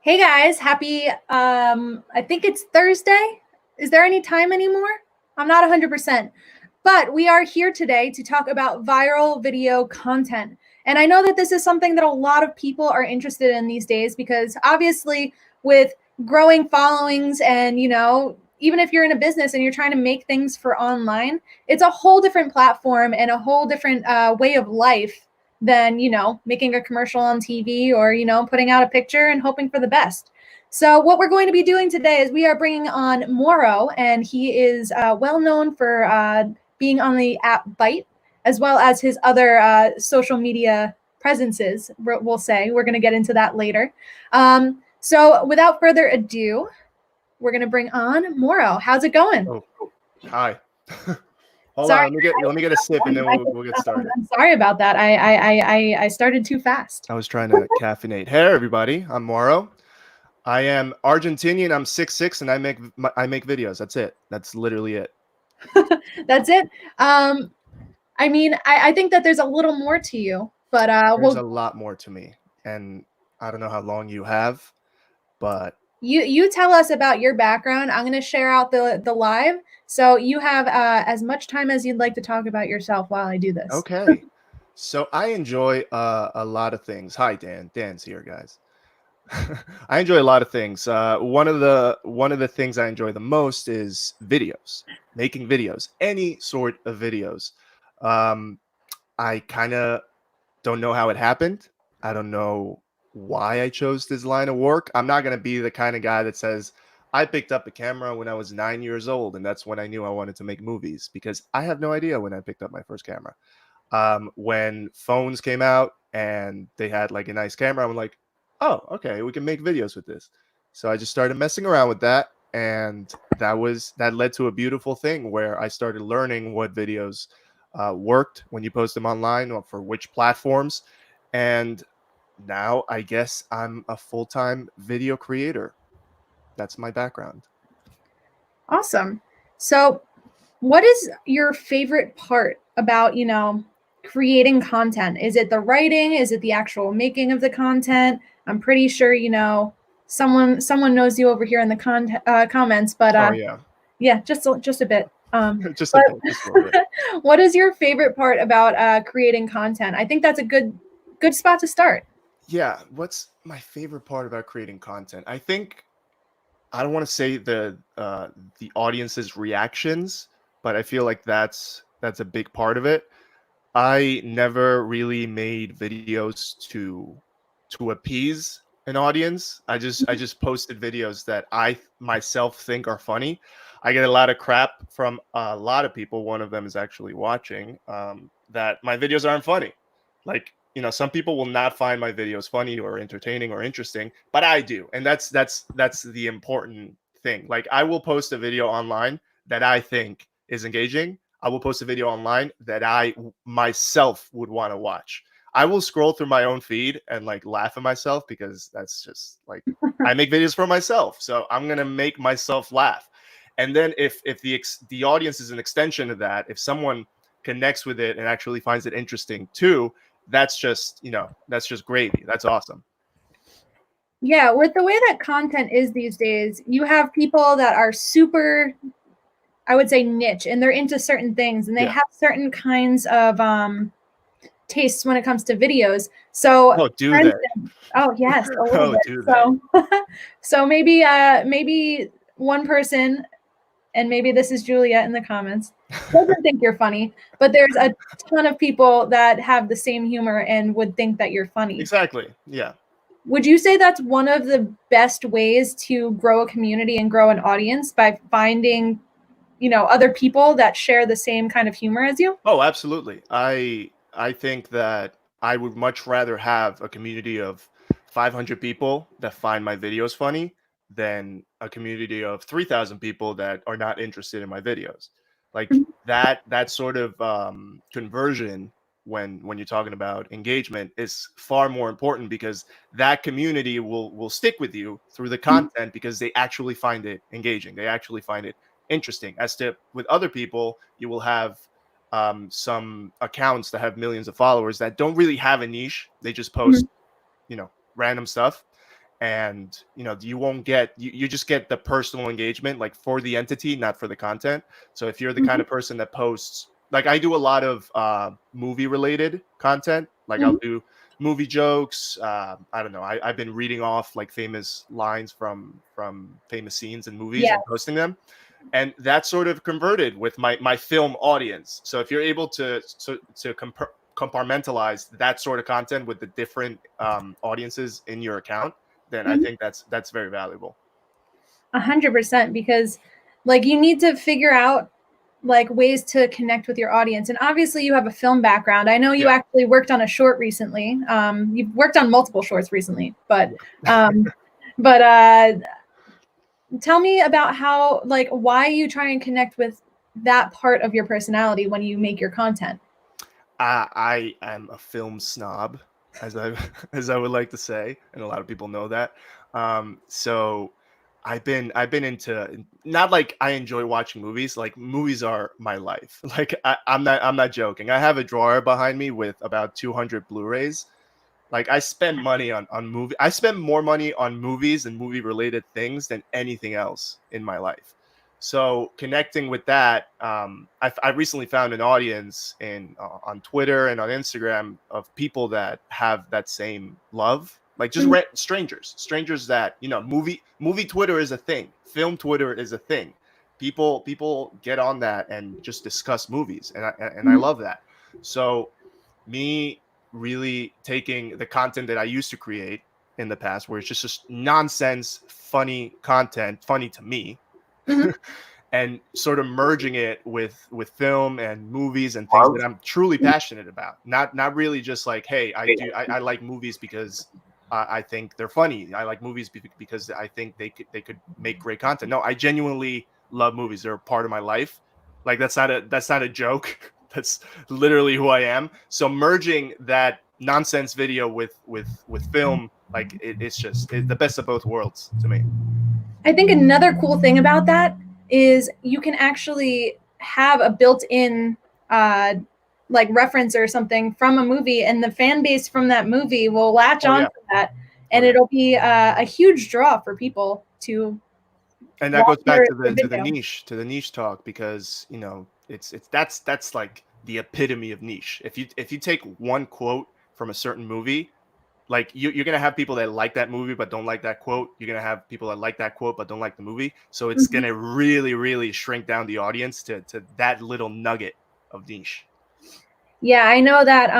Hey guys, happy, I think it's Thursday. Is there any time anymore? I'm not 100%, but we are here today to talk about viral video content. And I know that this is something that a lot of people are interested in these days because obviously with growing followings and, even if you're in a business and you're trying to make things for online, it's a whole different platform and a whole different way of life than making a commercial on TV or putting out a picture and hoping for the best. So what we're going to be doing today is we are bringing on Mauro, and he is well known for being on the app Byte, as well as his other social media presences. We'll say we're going to get into that later. So without further ado, we're going to bring on Mauro. How's it going? Oh, hi. Hold on, let me get a sip and then we'll get started. I'm sorry about that. I started too fast. I was trying to caffeinate. Hey everybody, I'm Mauro. I am Argentinian. I'm 6'6", and I make videos. That's it. That's literally it. That's it. I mean, I think that there's a little more to you, but there's a lot more to me, and I don't know how long you have, but you tell us about your background. I'm going to share out the live, so you have as much time as you'd like to talk about yourself while I do this. Okay. So I enjoy a lot of things. Hi, Dan. Dan's here, guys. I enjoy a lot of things. One of the things I enjoy the most is videos, making videos, any sort of videos. I kind of don't know how it happened. I don't know why I chose this line of work. I'm not going to be the kind of guy that says I picked up a camera when I was 9 years old and that's when I knew I wanted to make movies, because I have no idea when I picked up my first camera. When phones came out and they had like a nice camera, I'm like, oh, okay, we can make videos with this. So I just started messing around with that, and that led to a beautiful thing where I started learning what videos worked when you post them online or for which platforms. And now I guess I'm a full-time video creator. That's my background. Awesome. So what is your favorite part about, creating content? Is it the writing? Is it the actual making of the content? I'm pretty sure, someone knows you over here in the comments, but oh yeah, just a bit. just a bit, just a little bit. What is your favorite part about creating content? I think that's a good spot to start. Yeah, what's my favorite part about creating content? I think I don't want to say the audience's reactions, but I feel like that's a big part of it. I never really made videos to appease an audience. I just posted videos that I myself think are funny. I get a lot of crap from a lot of people. One of them is actually watching, that my videos aren't funny. Like, some people will not find my videos funny or entertaining or interesting, but I do. And that's the important thing. Like, I will post a video online that I think is engaging. I will post a video online that I myself would want to watch. I will scroll through my own feed and like laugh at myself, because that's just like, I make videos for myself. So I'm going to make myself laugh. And then if the audience is an extension of that, if someone connects with it and actually finds it interesting too, that's just gravy. That's awesome. Yeah, with the way that content is these days, you have people that are super, I would say, niche, and they're into certain things, and they have certain kinds of tastes when it comes to videos. So, oh, do they? Oh, yes, a little bit. Do so, so maybe one person, and maybe this is Juliet in the comments, doesn't think you're funny, but there's a ton of people that have the same humor and would think that you're funny. Exactly. Yeah. Would you say that's one of the best ways to grow a community and grow an audience, by finding, other people that share the same kind of humor as you? Oh, absolutely. I think that I would much rather have a community of 500 people that find my videos funny than a community of 3,000 people that are not interested in my videos. Like that sort of conversion, when you're talking about engagement, is far more important, because that community will stick with you through the content because they actually find it engaging. They actually find it interesting. As to with other people, you will have some accounts that have millions of followers that don't really have a niche. They just post, random stuff. and you won't get you just get the personal engagement, like for the entity, not for the content. So if you're the kind of person that posts, like I do a lot of movie related content, like I'll do movie jokes. I don't know, I've been reading off like famous lines from famous scenes in movies Yeah. and posting them, and that sort of converted with my film audience. So if you're able to compartmentalize that sort of content with the different audiences in your account, then I think that's very valuable. 100%, because like you need to figure out like ways to connect with your audience. And obviously you have a film background. I know you actually worked on a short recently. You've worked on multiple shorts recently, but tell me about how, like, why you try and connect with that part of your personality when you make your content. I am a film snob, as I as I would like to say, and a lot of people know that. So I've been into, not like I enjoy watching movies. Like movies are my life. Like I'm not joking. I have a drawer behind me with about 200 Blu-rays. Like I spend money on movie. I spend more money on movies and movie related things than anything else in my life. So connecting with that, I recently found an audience on Twitter and on Instagram of people that have that same love, like just strangers that movie Twitter is a thing, film Twitter is a thing. People get on that and just discuss movies, and I love that. So me really taking the content that I used to create in the past, where it's just nonsense, funny content, funny to me, and sort of merging it with film and movies and things that I'm truly passionate about. Not really just like, hey, I like movies because I think they're funny. I like movies because I think they could make great content. No, I genuinely love movies. They're a part of my life. Like that's not a joke. That's literally who I am. So merging that nonsense video with film, like it's just the best of both worlds to me. I think another cool thing about that is you can actually have a built-in like reference or something from a movie, and the fan base from that movie will latch on to that, and it'll be a huge draw for people to. And that goes back to the niche talk, because it's that's like the epitome of niche. If you take one quote from a certain movie, like you're gonna have people that like that movie but don't like that quote. You're gonna have people that like that quote but don't like the movie. So it's gonna really shrink down the audience to that little nugget of niche. Yeah, I know that.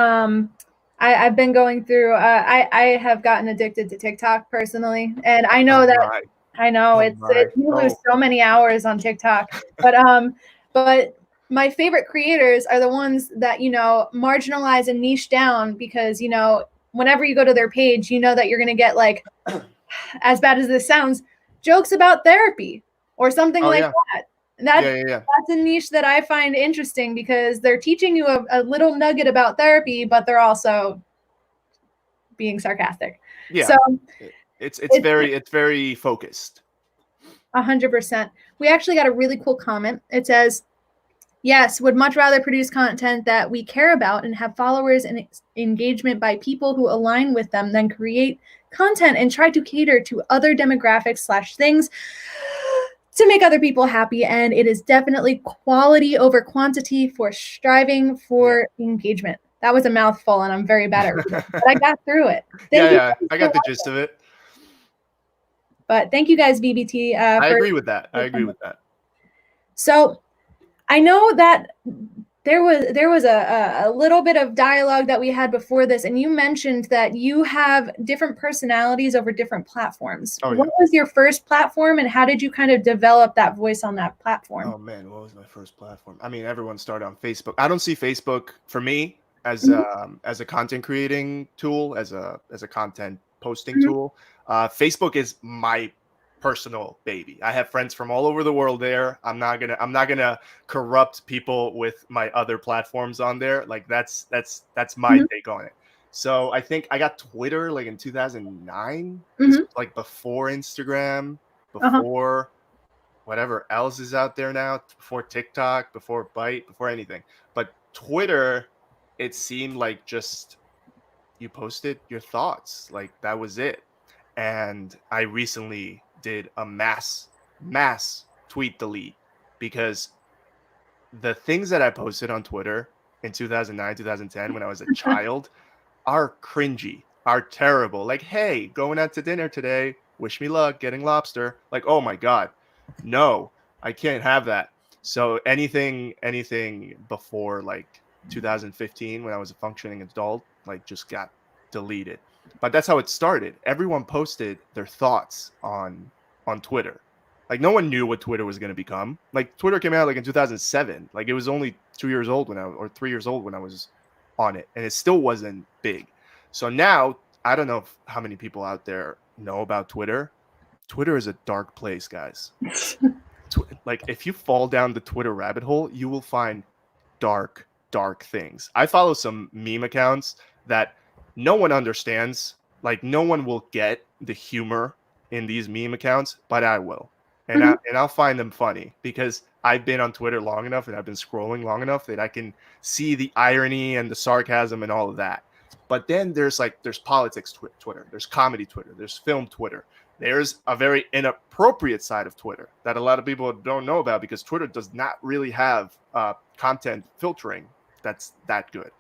I've been going through. I have gotten addicted to TikTok personally, and I know that. I know you lose so many hours on TikTok, but my favorite creators are the ones that marginalize and niche down, because whenever you go to their page, that you're gonna get, like, as bad as this sounds, jokes about therapy or something that. That's a niche that I find interesting, because they're teaching you a little nugget about therapy, but they're also being sarcastic. Yeah. So it's very focused. 100%. We actually got a really cool comment. It says, yes, would much rather produce content that we care about and have followers and engagement by people who align with them than create content and try to cater to other demographics / things to make other people happy. And it is definitely quality over quantity for striving for engagement. That was a mouthful, and I'm very bad at reading, but I got through it. I got the gist of it. But thank you guys, VBT. I agree with that. So I know that there was a little bit of dialogue that we had before this, and you mentioned that you have different personalities over different platforms. What was your first platform, and how did you kind of develop that voice on that platform? Oh man, what was my first platform? I mean, everyone started on Facebook. I don't see Facebook for me as a content creating tool, as a content posting tool. Facebook is my personal baby. I have friends from all over the world there. I'm not gonna corrupt people with my other platforms on there. Like that's my take on it. So I think I got Twitter like in 2009. This was like before Instagram, before whatever else is out there now, before TikTok, before Byte, before anything. But Twitter, it seemed like just you posted your thoughts, like that was it. and I recently did a mass tweet delete because the things that I posted on Twitter in 2009, 2010 when I was a child are cringy, are terrible. Like, hey, going out to dinner today. Wish me luck getting lobster. Like, oh my God. No, I can't have that. So anything before like 2015 when I was a functioning adult, like just got deleted. But that's how it started. Everyone posted their thoughts on Twitter. Like no one knew what Twitter was going to become. Like Twitter came out like in 2007. Like it was only 2 years old or 3 years old when I was on it, and it still wasn't big. So now I don't know how many people out there know about Twitter. Twitter is a dark place, guys. Like if you fall down the Twitter rabbit hole, you will find dark things. I follow some meme accounts that no one understands. Like no one will get the humor in these meme accounts, but I will. And I'll find them funny because I've been on Twitter long enough and I've been scrolling long enough that I can see the irony and the sarcasm and all of that. But then there's politics Twitter, there's comedy Twitter, there's film Twitter. There's a very inappropriate side of Twitter that a lot of people don't know about because Twitter does not really have content filtering that's that good.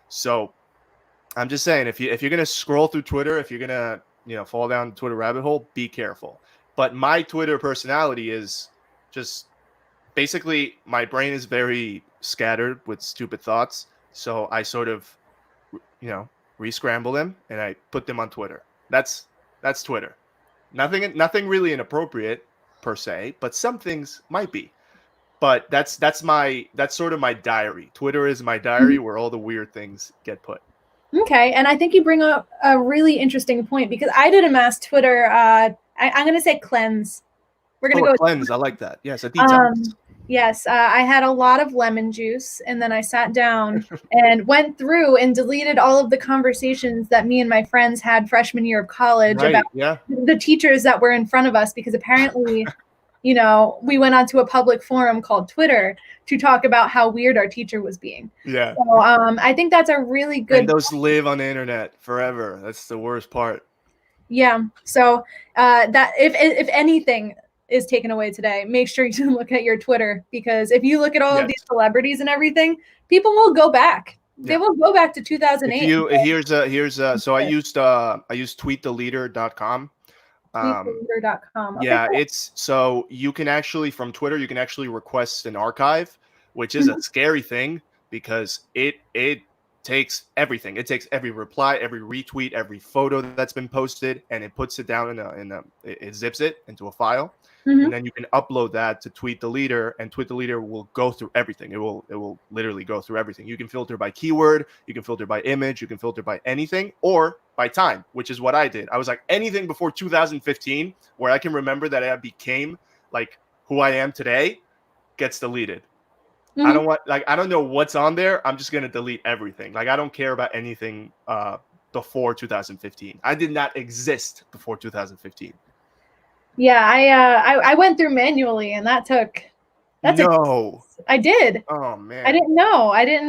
So I'm just saying, if you're gonna scroll through Twitter, if you're gonna fall down the Twitter rabbit hole, be careful. But my Twitter personality is just basically my brain is very scattered with stupid thoughts. So I sort of, re-scramble them and I put them on Twitter. That's Twitter. Nothing really inappropriate per se, but some things might be. But that's sort of my diary. Twitter is my diary where all the weird things get put. Okay, and I think you bring up a really interesting point because I did a mass Twitter. I'm going to say cleanse. We're going to go cleanse. I like that. Yes, a detox. Yes, I had a lot of lemon juice, and then I sat down and went through and deleted all of the conversations that me and my friends had freshman year of college about the teachers that were in front of us, because apparently, we went onto a public forum called Twitter to talk about how weird our teacher was being. Yeah. So I think that's a really good. And those live on the internet forever. That's the worst part. Yeah. So that if anything is taken away today, make sure you look at your Twitter, because if you look at all of these celebrities and everything, people will go back. They will go back to 2008. So I used tweettheleader.com. Tweettheleader.com. Okay, yeah, cool. it's so you can actually from Twitter you can actually request an archive, which is a scary thing because it takes everything. It takes every reply, every retweet, every photo that's been posted, and it puts it down it zips it into a file. And then you can upload that to Tweet the Leader, and Tweet the Leader will go through everything. It will literally go through everything. You can filter by keyword, you can filter by image, you can filter by anything, or by time, which is what I did. I was like, anything before 2015, where I can remember that I became like who I am today, gets deleted. I don't know what's on there. I'm just gonna delete everything. Like I don't care about anything before 2015. I did not exist before 2015. Yeah, I went through manually, and that took. I did. Oh man. I didn't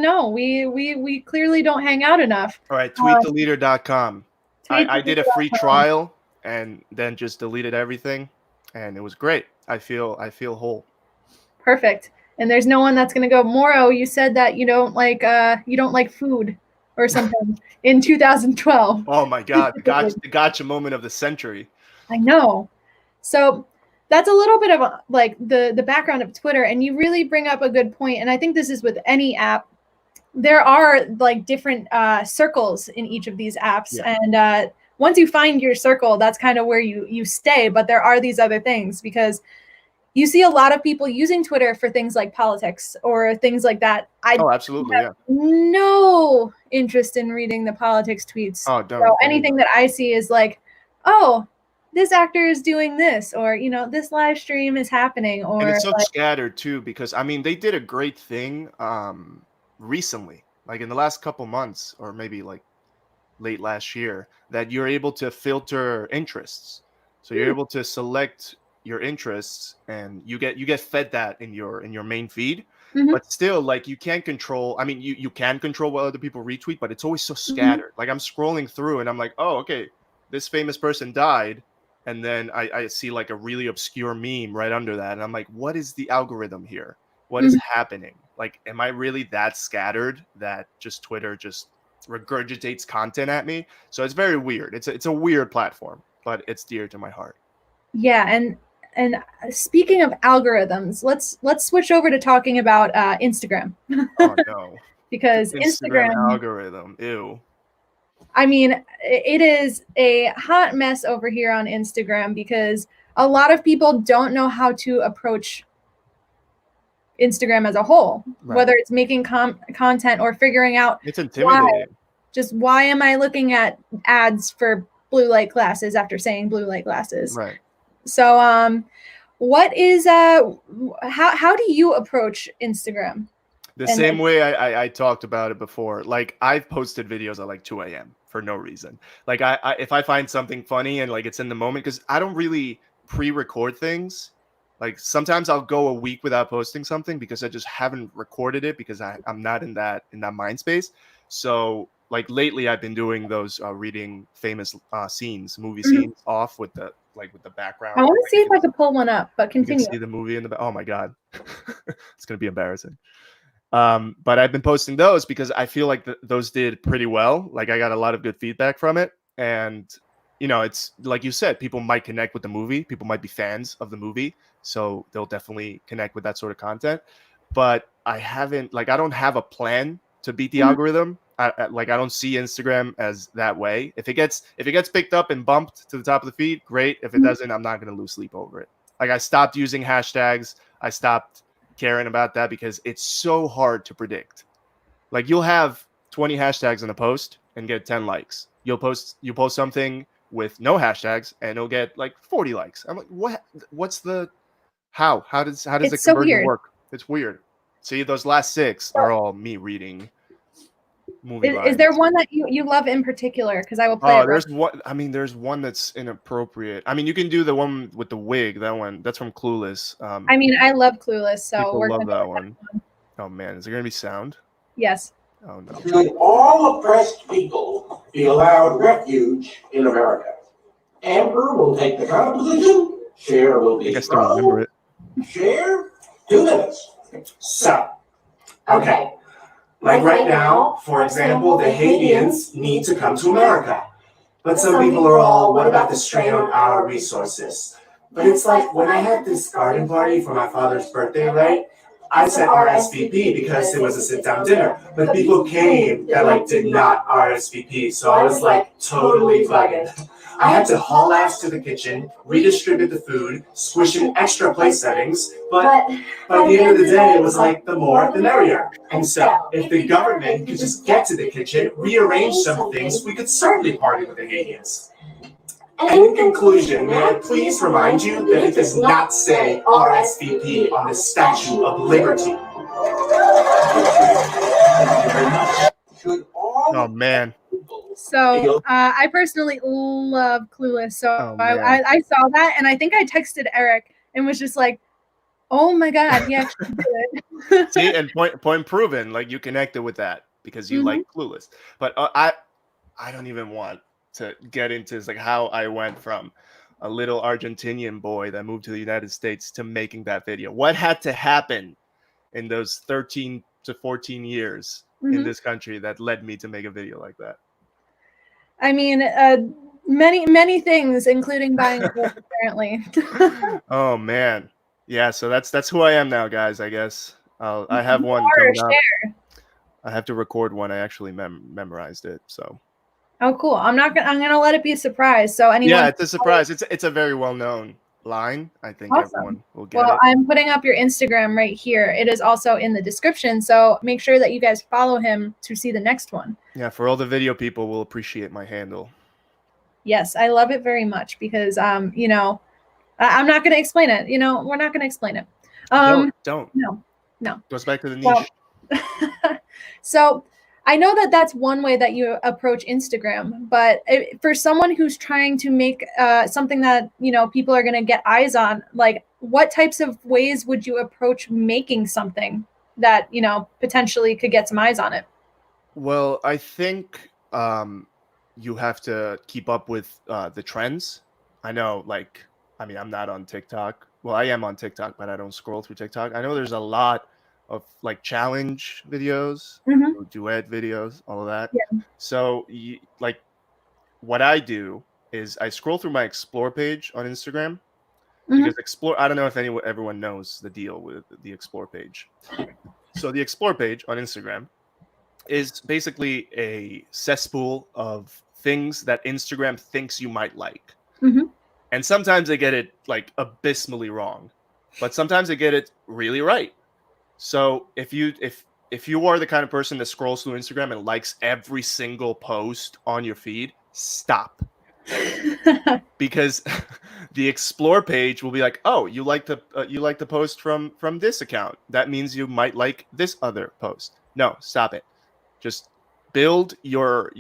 know. We clearly don't hang out enough. All right, tweettheleader.com. I did a free trial and then just deleted everything, and it was great. I feel whole. Perfect. And there's no one that's gonna go, Mauro, you said that you don't like food or something in 2012. Oh my God, the gotcha moment of the century. I know. So that's a little bit of like the background of Twitter, and you really bring up a good point. And I think this is with any app. There are like different circles in each of these apps, and once you find your circle, that's kind of where you stay. But there are these other things, because you see a lot of people using Twitter for things like politics or things like that. Absolutely, have no interest in reading the politics tweets. Oh, don't. So anything that I see is like, oh, this actor is doing this, or this live stream is happening, or and it's so scattered too, because I mean they did a great thing recently, like in the last couple months, or maybe like late last year, that you're able to filter interests. So you're able to select your interests, and you get fed that in your main feed. But still, like you can't control. I mean, you can control what other people retweet, but it's always so scattered. Like I'm scrolling through, and I'm like, oh, okay. this famous person died, and then I see like a really obscure meme right under that, and I'm like, what is the algorithm here? What is happening? Like, am I really that scattered that just Twitter just regurgitates content at me? So it's very weird. It's a weird platform, but it's dear to my heart. Yeah, and speaking of algorithms, let's switch over to talking about Instagram. Oh no. Because Instagram Instagram algorithm. Ew. I mean, it is a hot mess over here on Instagram because a lot of people don't know how to approach Instagram as a whole, whether it's making content or figuring out it's intimidating. Why am I looking at ads for blue light glasses after saying blue light glasses? Right. So, what is how do you approach Instagram? The same way I talked about it before. Like, I've posted videos at like 2 a.m. for no reason. Like, I if I find something funny and like it's in the moment, because I don't really pre-record things. Like, sometimes I'll go a week without posting something because I just haven't recorded it because I'm not in that mind space. So like lately I've been doing those reading famous movie scenes off with the background. I want to see if I could pull one up, but continue. You can see the movie in the back. Oh my God. It's going to be embarrassing. But I've been posting those because I feel like those did pretty well. Like, I got a lot of good feedback from it. And, you know, it's like you said, people might connect with the movie. People might be fans of the movie. So they'll definitely connect with that sort of content. But I don't have a plan to beat the algorithm. I don't see Instagram as that way. If it gets picked up and bumped to the top of the feed, great. If it doesn't, I'm not going to lose sleep over it. Like, I stopped using hashtags. I stopped caring about that because it's so hard to predict. Like, you'll have 20 hashtags in a post and get 10 likes. You post something with no hashtags and it'll get like 40 likes. I'm like, what's the how does the conversion work? It's weird. See, those last 6 are all me reading movie lines. Is there one that you love in particular? Because I will play it. There's one. I mean, there's one that's inappropriate. I mean, you can do the one with the wig. That one. That's from Clueless. I mean, I love Clueless, so we're love that one. Oh man, is there gonna be sound? Yes. Oh no. Should all oppressed people be allowed refuge in America? Amber will take the composition. Cher will be. I guess to remember it. Cher, 2 minutes. So, okay. Like right now, for example, the Haitians need to come to America. But some people are all, what about the strain on our resources? But it's like, when I had this garden party for my father's birthday, right? I said RSVP because it was a sit-down dinner. But people came that did not RSVP. So I was totally bugging. I had to haul ass to the kitchen, redistribute the food, squish in extra place settings, but by the end of the day, it was the more the merrier. And so, if the government could just get to the kitchen, rearrange some things, we could certainly party with the Haitians. And in conclusion, may I please remind you that it does not say RSVP on the Statue of Liberty. Oh man. So I personally love Clueless. So I saw that and I think I texted Eric and was just like, oh my God, yeah, she did it. See, and point proven. Like, you connected with that because you like Clueless. But I don't even want to get into how I went from a little Argentinian boy that moved to the United States to making that video. What had to happen in those 13 to 14 years in this country that led me to make a video like that? I mean, many things, including buying clothes, apparently. Oh man, yeah. So that's who I am now, guys. I guess I have one coming up. I have to record one. I actually memorized it. So. Oh, cool. I'm gonna let it be a surprise. So anyone. Yeah, it's a surprise. It's a very well known line. I think everyone will get it. Well, I'm putting up your Instagram right here. It is also in the description. So make sure that you guys follow him to see the next one. Yeah, for all the video people will appreciate my handle. Yes, I love it very much because you know, I'm not going to explain it. You know, we're not going to explain it. Don't. No. Goes back to the niche. Well, so I know that that's one way that you approach Instagram, but for someone who's trying to make something that, you know, people are going to get eyes on, what types of ways would you approach making something that, you know, potentially could get some eyes on it? Well, I think you have to keep up with the trends. I know, like, I mean, I'm not on TikTok. Well, I am on TikTok, but I don't scroll through TikTok. I know there's a lot of like challenge videos, Mhm. duet videos, all of that. Yeah. So, like, what I do is I scroll through my explore page on Instagram Mhm. because explore. I don't know if everyone knows the deal with the explore page. So the explore page on Instagram is basically a cesspool of things that Instagram thinks you might like. Mhm. And sometimes they get it like abysmally wrong, but sometimes they get it really right. So if you are the kind of person that scrolls through Instagram and likes every single post on your feed, stop. Because the explore page will be like, "Oh, you like the post from this account. That means you might like this other post." No, stop it. Just build your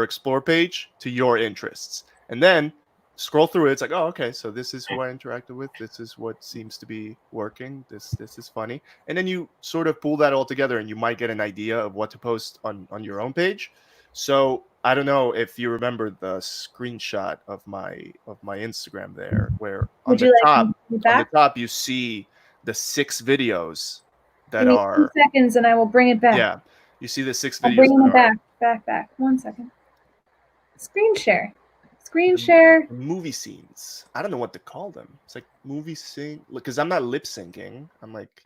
explore page to your interests, and then scroll through it. It's like, oh, okay, so this is who I interacted with. This is what seems to be working. This is funny, and then you sort of pull that all together, and you might get an idea of what to post on your own page. So I don't know if you remember the screenshot of my Instagram there, where Would you like me to do on the that? top you see the 6 videos Give that me 2 are seconds and I will bring it back. yeah, you see the 6 I'm videos bringing that it are back. 1 second. Screen share. Screen the share. movie scenes. I don't know what to call them. It's like movie scene because I'm not lip syncing. I'm like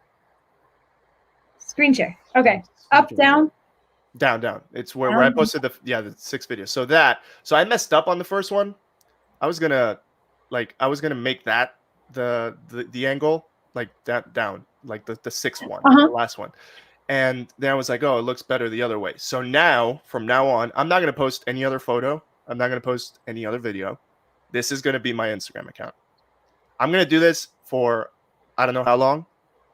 Screen share. Okay. screen Up, share. down, Down. It's where I down. posted the 6 videos. So I messed up on the first one. I was gonna make that the angle like that down like the 6th one, Uh-huh. the last one. And then I was like, oh, it looks better the other way. So now, from now on, I'm not going to post any other photo. I'm not going to post any other video. This is going to be my Instagram account. I'm going to do this for I don't know how long.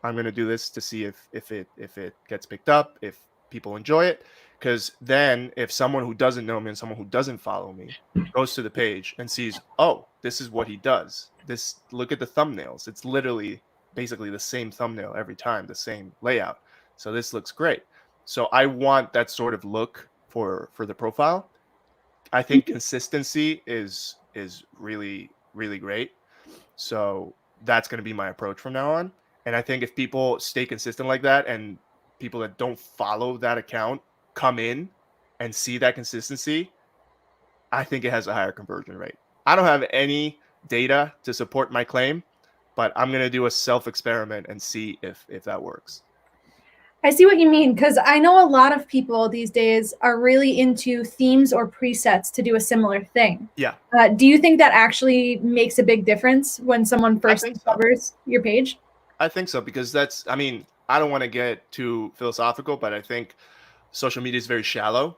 I'm going to do this to see if it gets picked up, if people enjoy it. Because then, if someone who doesn't know me and someone who doesn't follow me goes to the page and sees, oh, this is what he does. This look at the thumbnails. It's literally basically the same thumbnail every time, the same layout. So this looks great. So I want that sort of look for the profile. I think consistency is really great. So that's going to be my approach from now on. And I think if people stay consistent like that and people that don't follow that account come in and see that consistency, I think it has a higher conversion rate. I don't have any data to support my claim, but I'm going to do a self experiment and see if that works. I see what you mean because I know a lot of people these days are really into themes or presets to do a similar thing. Yeah. Do you think that actually makes a big difference when someone I first think so. discovers your page? I think so because I mean, I don't want to get too philosophical, but I think social media is very shallow.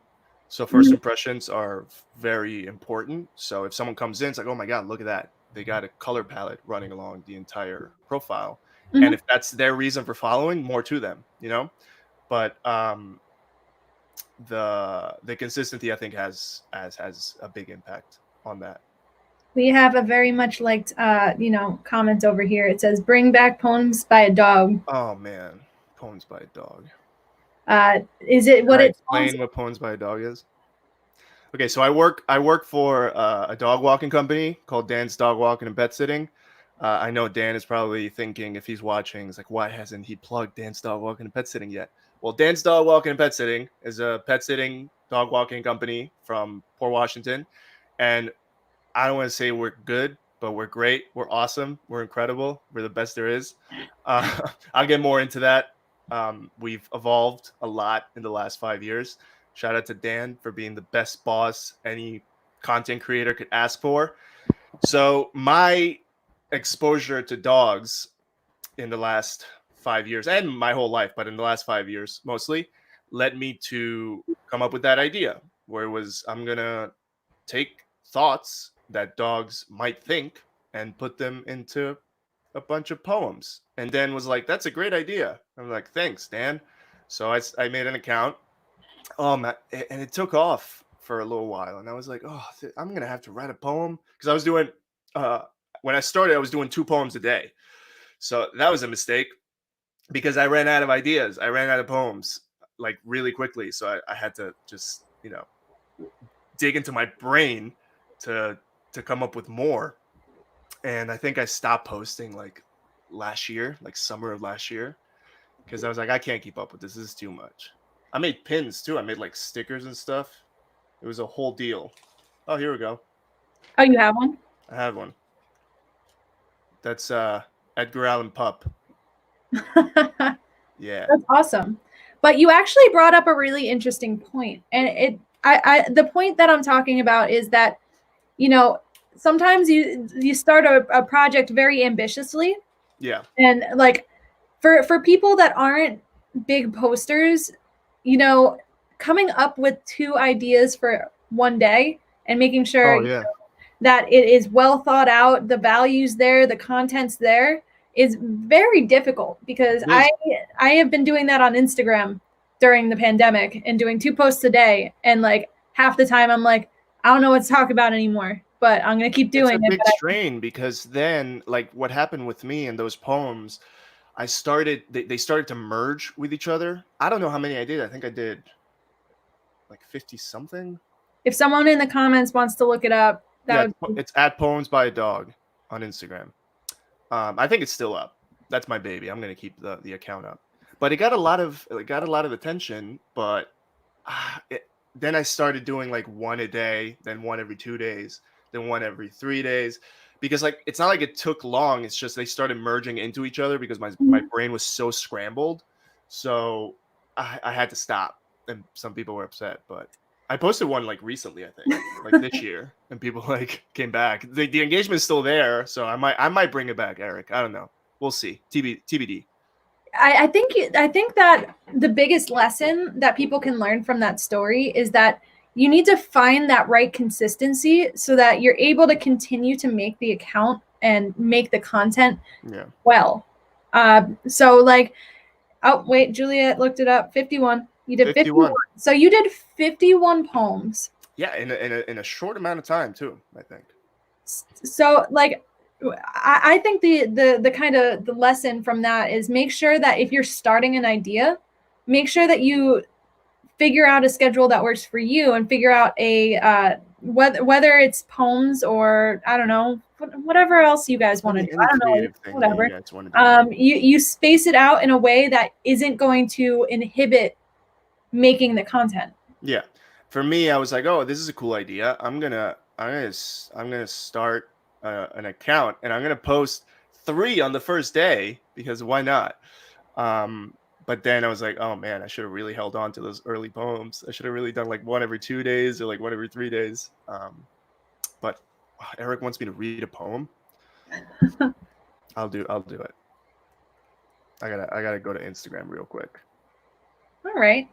So first impressions are very important. So if someone comes in, it's like, oh my God, look at that. They got a color palette running along the entire profile. Mhm. And if that's their reason for following, more to them, you know? But the consistency I think has a big impact on that. We have a very much liked, comment over here. It says, "Bring back poems by a dog." Oh man, Poems by a Dog. Is it what Can I it sounds? explain what Poems by a Dog is? Okay, so I work for a dog walking company called Dan's Dog Walking and Pet Sitting. I know Dan is probably thinking if he's watching, it's like, why hasn't he plugged Dan's Dog Walking and Pet Sitting yet? Well, Dan's Dog Walking and Pet Sitting is a pet sitting dog walking company from Port Washington, and I don't want to say we're good, but we're great. We're awesome. We're incredible. We're the best there is. I'll get more into that. We've evolved a lot in the last 5 years. Shout out to Dan for being the best boss any content creator could ask for. So my exposure to dogs in the last 5 years and my whole life, but in the last 5 years mostly, led me to come up with that idea where it was I'm gonna take thoughts that dogs might think and put them into a bunch of poems. And Dan was like, that's a great idea. I'm like, thanks, Dan. So I made an account. And it took off for a little while. And I was like, oh, I'm going to have to write a poem. Because I was doing, when I started, I was doing 2 poems a day. So that was a mistake because I ran out of ideas. I ran out of poems like really quickly. So I had to just, dig into my brain to come up with more. And I think I stopped posting like last year, like summer of last year, because I was like, I can't keep up with this. This is too much. I made pins too. I made like stickers and stuff. It was a whole deal. Oh, here we go. Oh, you have one? I have one. That's Edgar Allan Pup. Yeah. That's awesome. But you actually brought up a really interesting point. And the point that I'm talking about is that, you know, sometimes you start a project very ambitiously. Yeah. And like for people that aren't big posters, you know, coming up with 2 ideas for one day and making sure Oh, yeah. that it is well thought out, the values there, the content's there, is very difficult, because I have been doing that on Instagram during the pandemic and doing 2 posts a day, and like half the time I'm like, I don't know what to talk about anymore, but I'm gonna keep doing it's a it. big strain, because then like what happened with me and those poems, they started to merge with each other. I don't know how many I did. I think I did like 50 something. If someone in the comments wants to look it up, It's at Poems by a Dog on Instagram. I think it's still up. That's my baby. I'm gonna keep the account up. But it got a lot of attention. But then I started doing like one a day, then one every 2 days, then one every 3 days, because like it's not like it took long. It's just they started merging into each other because my brain was so scrambled. So I had to stop, and some people were upset, but I posted one like recently, I think, like this year, and people like came back. The engagement is still there, so I might bring it back, Eric. I don't know. We'll see. TBD. I think that the biggest lesson that people can learn from that story is that you need to find that right consistency so that you're able to continue to make the account and make the content well. So like, oh wait, Juliet looked it up. 51. You did 51. So you did 51 poems. Yeah, in a short amount of time too, I think. So like, I think the kind of the lesson from that is make sure that if you're starting an idea, make sure that you figure out a schedule that works for you, and figure out a whether it's poems or I don't know, whatever else you guys want to do. I don't know, whatever. You guys want to do. You space it out in a way that isn't going to inhibit making the content. Yeah. For me, I was like, oh, this is a cool idea. I'm gonna start an account, and I'm gonna post 3 on the first day, because why not? But then I was like, oh man, I should have really held on to those early poems. I should have really done like one every 2 days or like one every 3 days. But Eric wants me to read a poem. I'll do it. I gotta go to Instagram real quick. All right.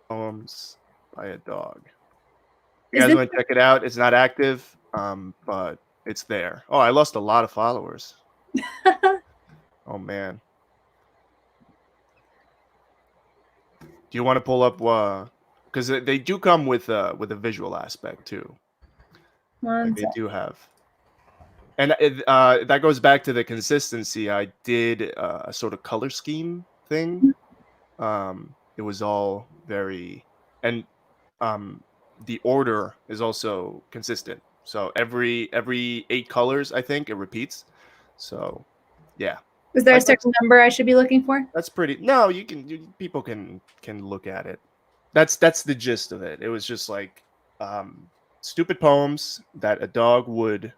Poems by a Dog. You guys want to check it out? It's not active, but it's there. Oh, I lost a lot of followers. Oh man. Do you want to pull up? Because they do come with a visual aspect too. Like they do have, and that goes back to the consistency. I did a sort of color scheme thing. It was all very, and the order is also consistent. So every 8 colors, I think it repeats. So yeah. Is there a certain number I should be looking for? That's pretty. No, people can look at it. That's the gist of it. It was just like stupid poems that a dog would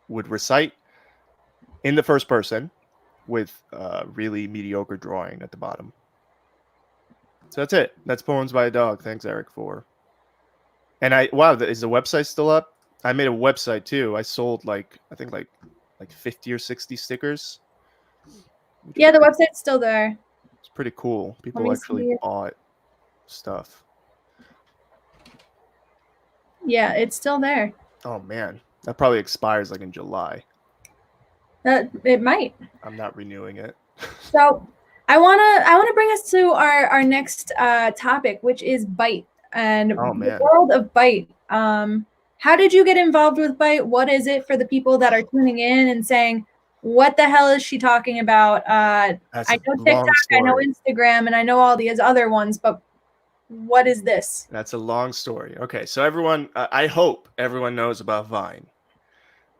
recite in the first person with really mediocre drawing at the bottom. So that's it. That's Poems by a Dog. Thanks, Eric, for. And is the website still up? I made a website too. I sold I think 50 or 60 stickers. Yeah, the website's still there. It's pretty cool. People actually bought stuff. Yeah, it's still there. Oh man, that probably expires like in July. It might. I'm not renewing it. So I wanna bring us to our next topic, which is Byte and the world of Byte. How did you get involved with Byte? What is it for the people that are tuning in and saying, what the hell is she talking about? I know TikTok, I know Instagram, and I know all these other ones, but What is this? That's a long story. Okay, so everyone, I hope everyone knows about Vine.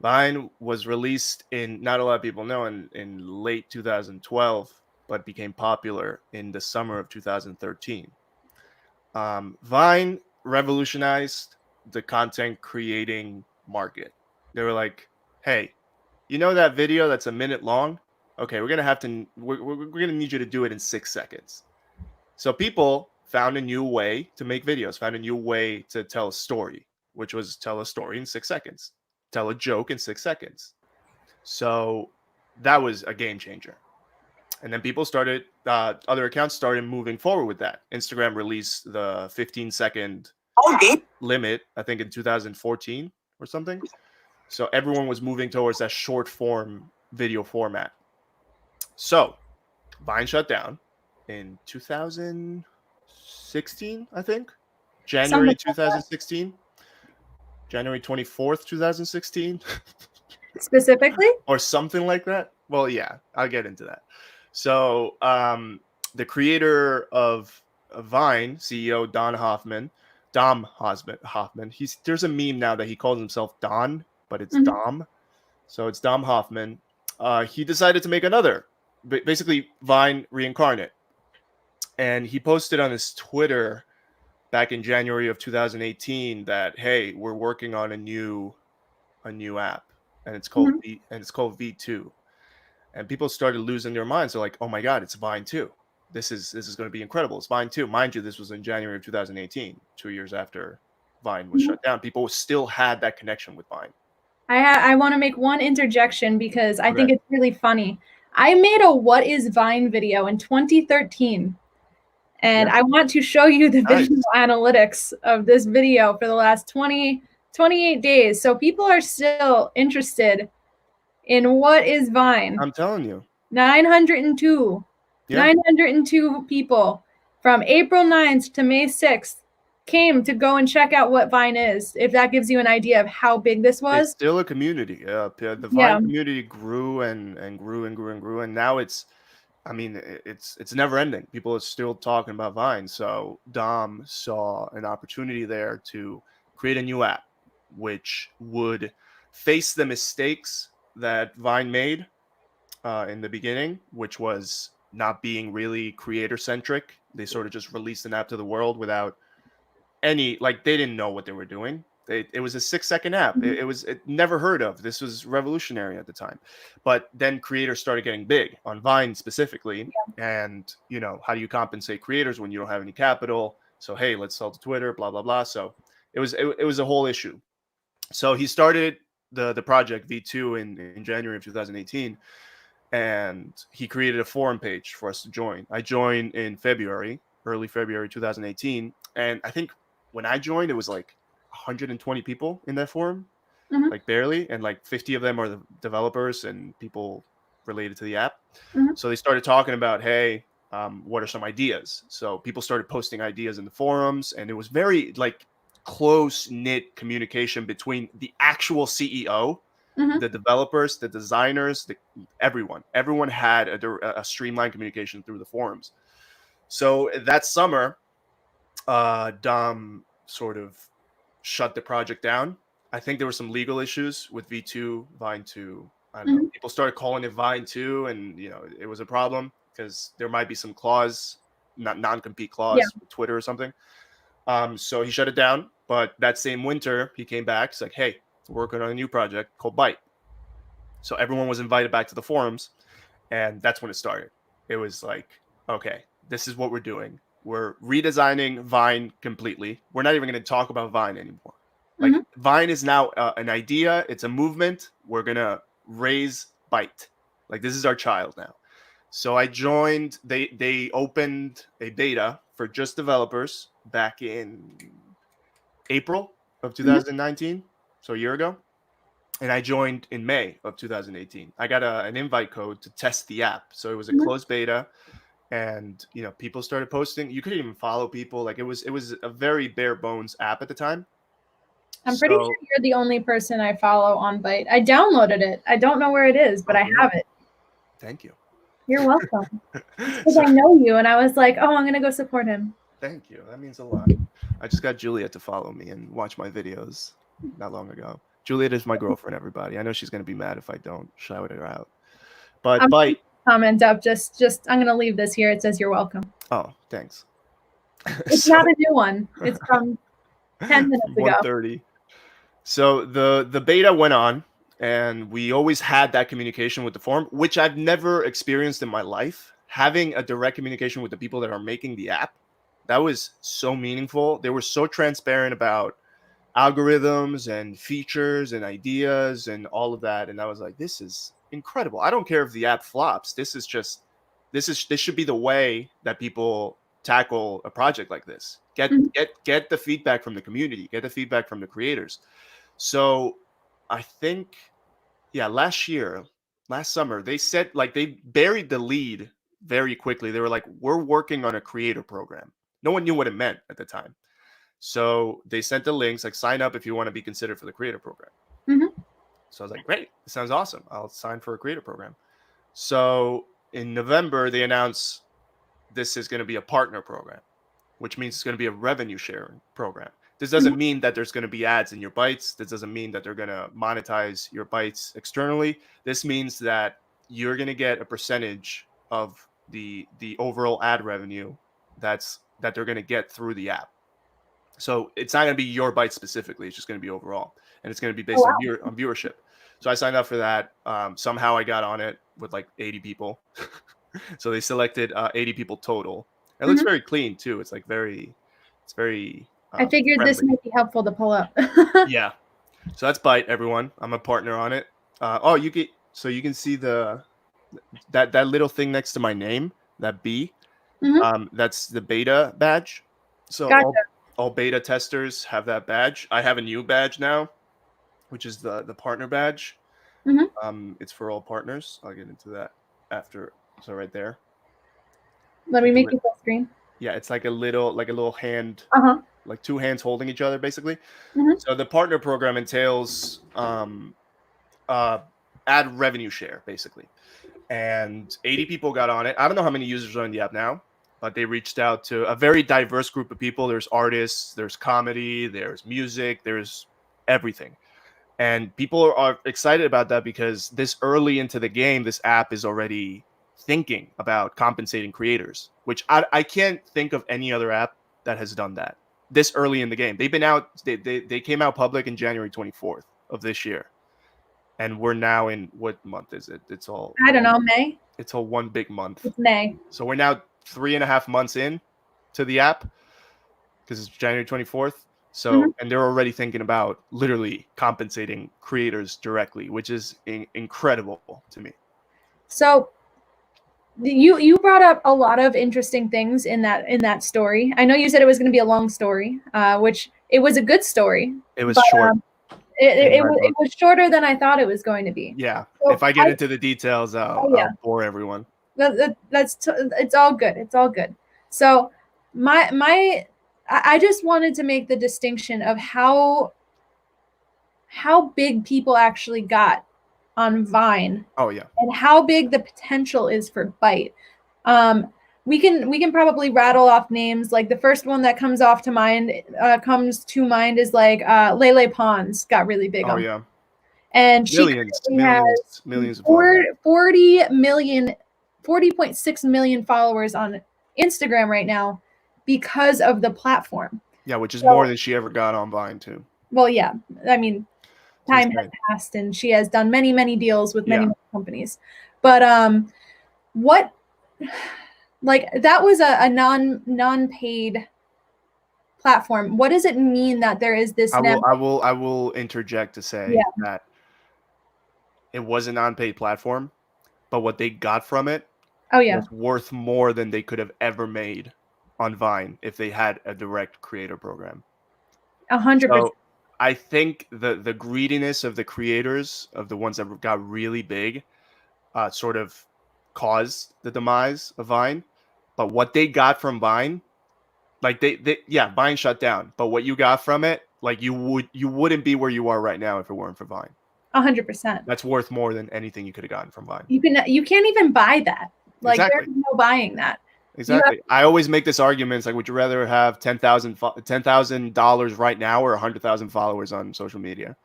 Vine was released in, not a lot of people know, in late 2012, but became popular in the summer of 2013. Vine revolutionized the content creating market. They were like, hey, you know that video that's a minute long? Okay, we're gonna need you to do it in 6 seconds. So people found a new way to make videos, found a new way to tell a story, which was tell a story in 6 seconds, tell a joke in 6 seconds. So that was a game changer. And then people started, other accounts started moving forward with that. Instagram released the 15-second limit, I think in 2014 or something. So everyone was moving towards that short form video format. So Vine shut down in 2016, I think. January 2016. January 24th, 2016. Specifically? Or something like that. Well, yeah, I'll get into that. So the creator of Vine, CEO Dom Hoffman, there's a meme now that he calls himself Don, but it's Dom. So it's Dom Hoffman. He decided to make another, basically Vine reincarnate. And he posted on his Twitter back in January of 2018 that, hey, we're working on a new app, and it's called V2. And people started losing their minds. They're like, oh my God, it's Vine 2. This is going to be incredible. It's Vine 2. Mind you, this was in January of 2018, 2 years after Vine was shut down. People still had that connection with Vine. I want to make one interjection because I think it's really funny. I made a What is Vine video in 2013. And I want to show you the video analytics of this video for the last 28 days. So people are still interested in what is Vine. I'm telling you. 902. Yeah. 902 people from April 9th to May 6th came to go and check out what Vine is, if that gives you an idea of how big this was. It's still a community. The Vine community grew and grew and grew and grew. And now it's never ending. People are still talking about Vine. So Dom saw an opportunity there to create a new app, which would face the mistakes that Vine made in the beginning, which was not being really creator centric. They sort of just released an app to the world without any, they didn't know what they were doing. It was a 6-second app. It was never heard of. This was revolutionary at the time. But then creators started getting big on Vine specifically. Yeah. And, how do you compensate creators when you don't have any capital? So, hey, let's sell to Twitter, blah, blah, blah. So it was a whole issue. So he started the project V2 in January of 2018. And he created a forum page for us to join. I joined in early February 2018. And I think when I joined, it was 120 people in that forum, barely, and 50 of them are the developers and people related to the app. So they started talking about, hey, what are some ideas? So people started posting ideas in the forums, and it was very close-knit communication between the actual CEO, the developers, the designers, everyone had a streamlined communication through the forums. So that summer, Dom sort of shut the project down. I think there were some legal issues with V2, Vine 2. I don't know. People started calling it Vine 2, and it was a problem because there might be some clause, non-compete clause with Twitter or something. So he shut it down. But that same winter, he came back. He's like, hey, we're working on a new project called Byte. So everyone was invited back to the forums, and that's when it started. It was like, okay, this is what we're doing. We're redesigning Vine completely. We're not even going to talk about Vine anymore. Vine is now an idea. It's a movement. We're going to raise Byte. This is our child now. So I joined. They opened a beta for just developers back in April of 2019, so a year ago. And I joined in May of 2018. I got an invite code to test the app. So it was a closed beta. And people started posting. You couldn't even follow people. It was a very bare bones app at the time. I'm pretty sure you're the only person I follow on Byte. I downloaded it. I don't know where it is, but I have it. Thank you. You're welcome. Because I know you, and I was like, oh, I'm gonna go support him. Thank you. That means a lot. I just got Juliet to follow me and watch my videos not long ago. Juliet is my girlfriend, everybody. I know she's gonna be mad if I don't shout her out. But I'm Byte. Comment up. Just I'm gonna leave this here. It says you're welcome. Oh, thanks. It's not a new one. It's from 10 minutes ago. 1:30. So the beta went on, and we always had that communication with the forum, which I've never experienced in my life. Having a direct communication with the people that are making the app, that was so meaningful. They were so transparent about algorithms and features and ideas and all of that. And I was like, this is incredible. I don't care if the app flops. This should be the way that people tackle a project like this. Get the feedback from the community, get the feedback from the creators. So I think, last summer, they said, like, they buried the lead very quickly. They were like, we're working on a creator program. No one knew what it meant at the time. So they sent the links, like, sign up if you want to be considered for the creator program. Mm-hmm. So I was like, great, it sounds awesome. I'll sign for a creator program. So in November, they announced this is going to be a partner program, which means it's going to be a revenue sharing program. This doesn't mean that there's going to be ads in your bytes. This doesn't mean that they're going to monetize your bytes externally. This means that you're going to get a percentage of the overall ad revenue that they're going to get through the app. So it's not going to be your byte specifically. It's just going to be overall, and it's going to be based on viewership. So I signed up for that. Somehow I got on it with like 80 people. So they selected 80 people total. It looks very clean too. It's like it's very. I figured friendly. this might be helpful to pull up. Yeah. So that's Byte, everyone. I'm a partner on it. You can see that little thing next to my name, that B. That's the beta badge. So Gotcha. all beta testers have that badge. I have a new badge now, which is the partner badge. It's for all partners. I'll get into that after. So right there. Let me make you full screen. Yeah, it's like a little hand, like two hands holding each other, basically. So the partner program entails ad revenue share, basically. And 80 people got on it. I don't know how many users are in the app now, but they reached out to a very diverse group of people. There's artists, there's comedy, there's music, there's everything. And people are excited about that because this early into the game, this app is already thinking about compensating creators, which I can't think of any other app that has done that this early in the game. They've been out, they came out public in January 24th of this year. And we're now in, what month is it? It's all, I don't know, May. It's all one big month. It's May. So we're now 3.5 months in to the app because it's January 24th. So, and they're already thinking about literally compensating creators directly, which is incredible to me. So you brought up a lot of interesting things in that story. I know you said it was going to be a long story, which it was a good story. It was short. It was shorter than I thought it was going to be. Yeah. So if I get into the details, I'll bore everyone. It's all good. It's all good. So I just wanted to make the distinction of how big people actually got on Vine. Oh yeah. And how big the potential is for Byte. We can probably rattle off names. Like the first one that comes to mind is like Lele Pons got really big. Oh yeah. And millions of 40.6 million followers on Instagram right now because of the platform. Yeah, which is more than she ever got on Vine too. Well, yeah. I mean, time has passed and she has done many, many deals with many companies. But that was a non-paid platform. What does it mean that there is this? I will interject to say that it was a non-paid platform, but what they got from it was worth more than they could have ever made on Vine if they had a direct creator program. 100%. I think the greediness of the creators, of the ones that got really big, sort of caused the demise of Vine. But what they got from Vine, like Vine shut down. But what you got from it, like you wouldn't be where you are right now if it weren't for Vine. 100%. That's worth more than anything you could have gotten from Vine. You can't even buy that. Like there's no buying that. Exactly. I always make this argument. It's like, would you rather have $10,000 right now or 100,000 followers on social media?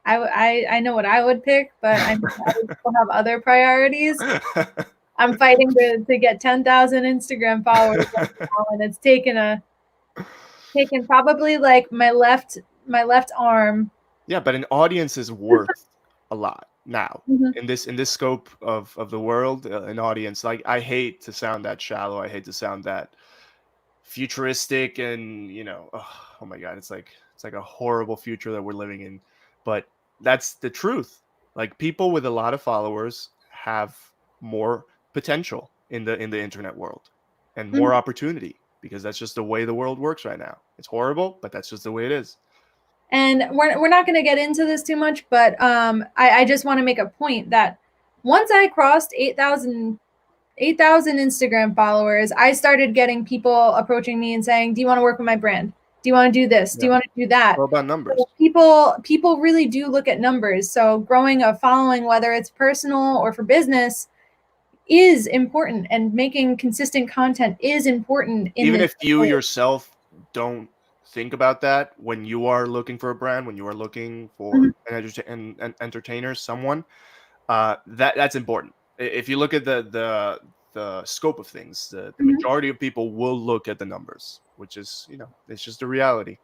I know what I would pick, but I would still have other priorities. I'm fighting to get 10,000 Instagram followers right now, and it's taken probably like my left arm. Yeah, but an audience is worth a lot now. Mhm. In this scope of the world, an audience, like, I hate to sound that shallow. I hate to sound that futuristic, and oh my god, it's like a horrible future that we're living in. But that's the truth. Like, people with a lot of followers have more potential in the internet world and more Mhm. opportunity, because that's just the way the world works right now. It's horrible, but that's just the way it is. And we're not going to get into this too much, but I just want to make a point that once I crossed 8,000 Instagram followers, I started getting people approaching me and saying, "Do you want to work with my brand? Do you want to do this? Do you Yeah. want to do that?" What about numbers? So people really do look at numbers. So growing a following, whether it's personal or for business, is important, and making consistent content is important in Even this if you world. yourself don't think about that when you are looking for a brand, when you are looking for Mhm. an entertainer, someone, that's important. If you look at the scope of things, the Mhm. majority of people will look at the numbers, which is, it's just a reality.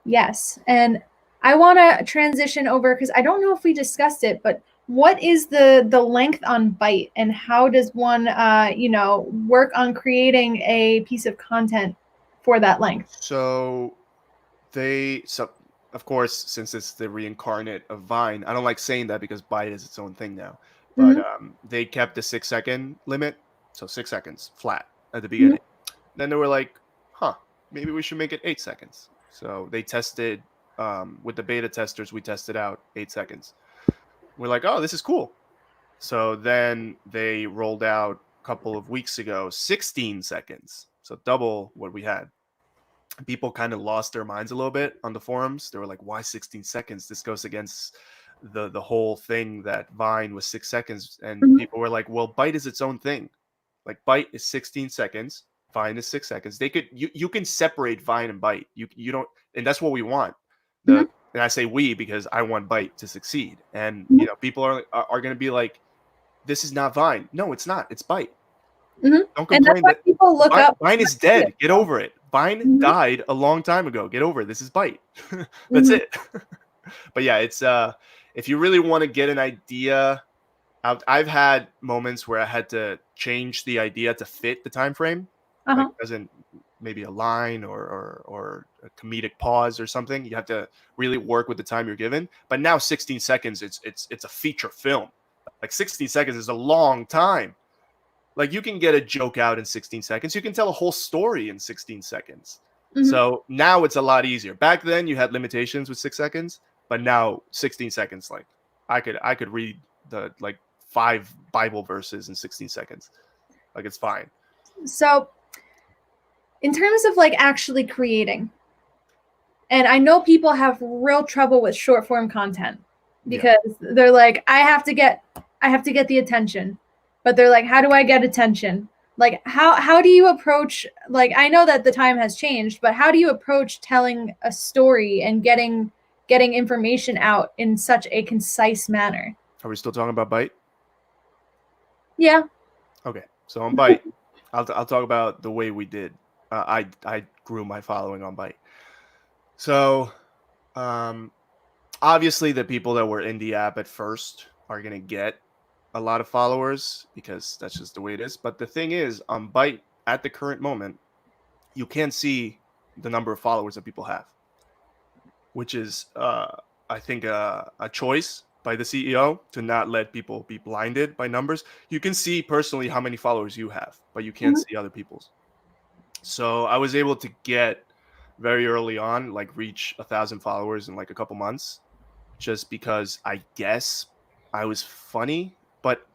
Yes. And I want to transition over, because I don't know if we discussed it, but what is the length on Byte, and how does one work on creating a piece of content for that length? So of course, since it's the reincarnate of Vine, I don't like saying that because Byte is its own thing now. But Mhm. they kept the 6-second limit, so 6 seconds flat at the Mhm. beginning. Then they were like, "Huh, maybe we should make it 8 seconds." So they tested with the beta testers. We tested out 8 seconds. We're like, "Oh, this is cool." So then they rolled out a couple of weeks ago 16 seconds, so double what we had. People kind of lost their minds a little bit on the forums. They were like, "Why 16 seconds? This goes against the whole thing that Vine was 6 seconds." And Mhm. people were like, "Well, Byte is its own thing. Like, Byte is 16 seconds. Vine is 6 seconds. You can separate Vine and Byte. You don't, and that's what we want. Mhm. And I say we because I want Byte to succeed. And Mhm. people are going to be like, "This is not Vine." No, it's not. It's Byte. Mhm. Don't And that's complain why that people look up Vine is my videos. dead. Get over it. Vine Mhm. died a long time ago. Get over it. This is Byte. That's Mhm. it. But yeah, it's if you really want to get an idea, I've had moments where I had to change the idea to fit the time frame, like Uh-huh. as in maybe a line or a comedic pause or something. You have to really work with the time you're given. But now 16 seconds, it's a feature film. Like 16 seconds is a long time. Like, you can get a joke out in 16 seconds. You can tell a whole story in 16 seconds. Mhm. So now it's a lot easier. Back then you had limitations with 6 seconds, but now 16 seconds, like, I could read the like 5 Bible verses in 16 seconds. Like, it's fine. So in terms of like actually creating, and I know people have real trouble with short form content, Yeah. because they're like, I have to get the attention. But they're like, how do I get attention? Like, how do you approach, like, I know that the time has changed, but how do you approach telling a story and getting information out in such a concise manner? Are we still talking about Byte? Yeah. Okay. So on Byte, I'll talk about the way we did. I grew my following on Byte. So, obviously the people that were in the app at first are going to get a lot of followers because that's just the way it is. But the thing is, on Byte at the current moment, you can't see the number of followers that people have, which is, I think, a choice by the CEO to not let people be blinded by numbers. You can see personally how many followers you have, but you can't Mhm. see other people's. So I was able to get very early on, like, reach 1,000 followers in like a couple months, just because I guess I was funny. But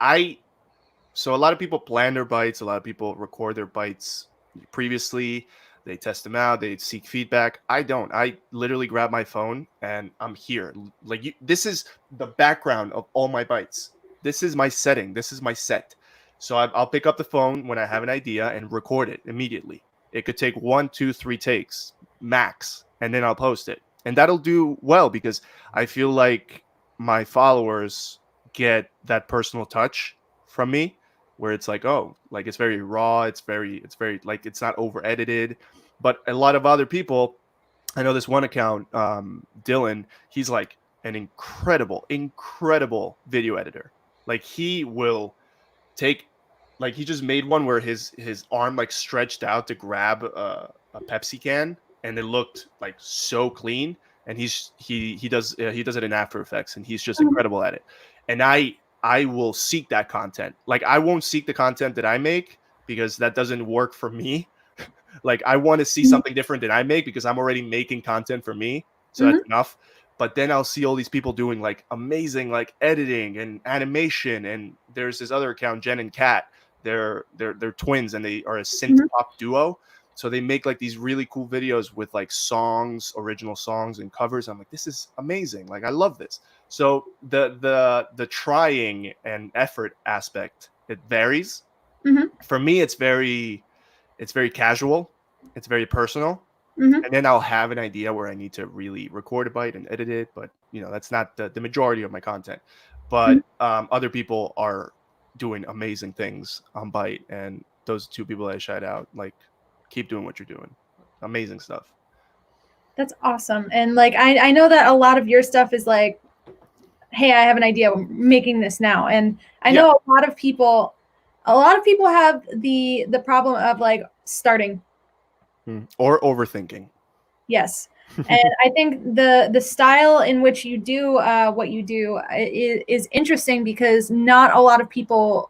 so a lot of people plan their bites, a lot of people record their bites previously, they test them out, they seek feedback. I don't. I literally grab my phone and I'm here. Like, this is the background of all my bites. This is my setting. This is my set. So I'll pick up the phone when I have an idea and record it immediately. It could take 1, 2, 3 takes max, and then I'll post it. And that'll do well because I feel like my followers get that personal touch from me where it's like, oh, like it's very raw. It's very like it's not over edited. But a lot of other people, I know this one account, Dylan, he's like an incredible video editor. Like he will take, like he just made one where his arm like stretched out to grab a Pepsi can, and it looked like so clean. And he does it in After Effects, and he's just incredible at it. And I will seek that content. Like I won't seek the content that I make because that doesn't work for me. Like I want to see something different than I make because I'm already making content for me. So that's enough. But then I'll see all these people doing like amazing like editing and animation. And there's this other account, Jen and Kat. They're twins and they are a synth pop duo. So they make like these really cool videos with like songs, original songs and covers. I'm like, this is amazing. Like I love this. So the trying and effort aspect, it varies. For me, it's very casual. It's very personal. And then I'll have an idea where I need to really record a Byte and edit it. But, you know, that's not the majority of my content. But other people are doing amazing things on Byte. And those 2 people I shout out, like, keep doing what you're doing. Amazing stuff. That's awesome. And, like, I know that a lot of your stuff is like, hey, I have an idea. We're making this now. And I know a lot of people have the problem of, like, starting. Or overthinking. Yes. And I think the style in which you do what you do is interesting because not a lot of people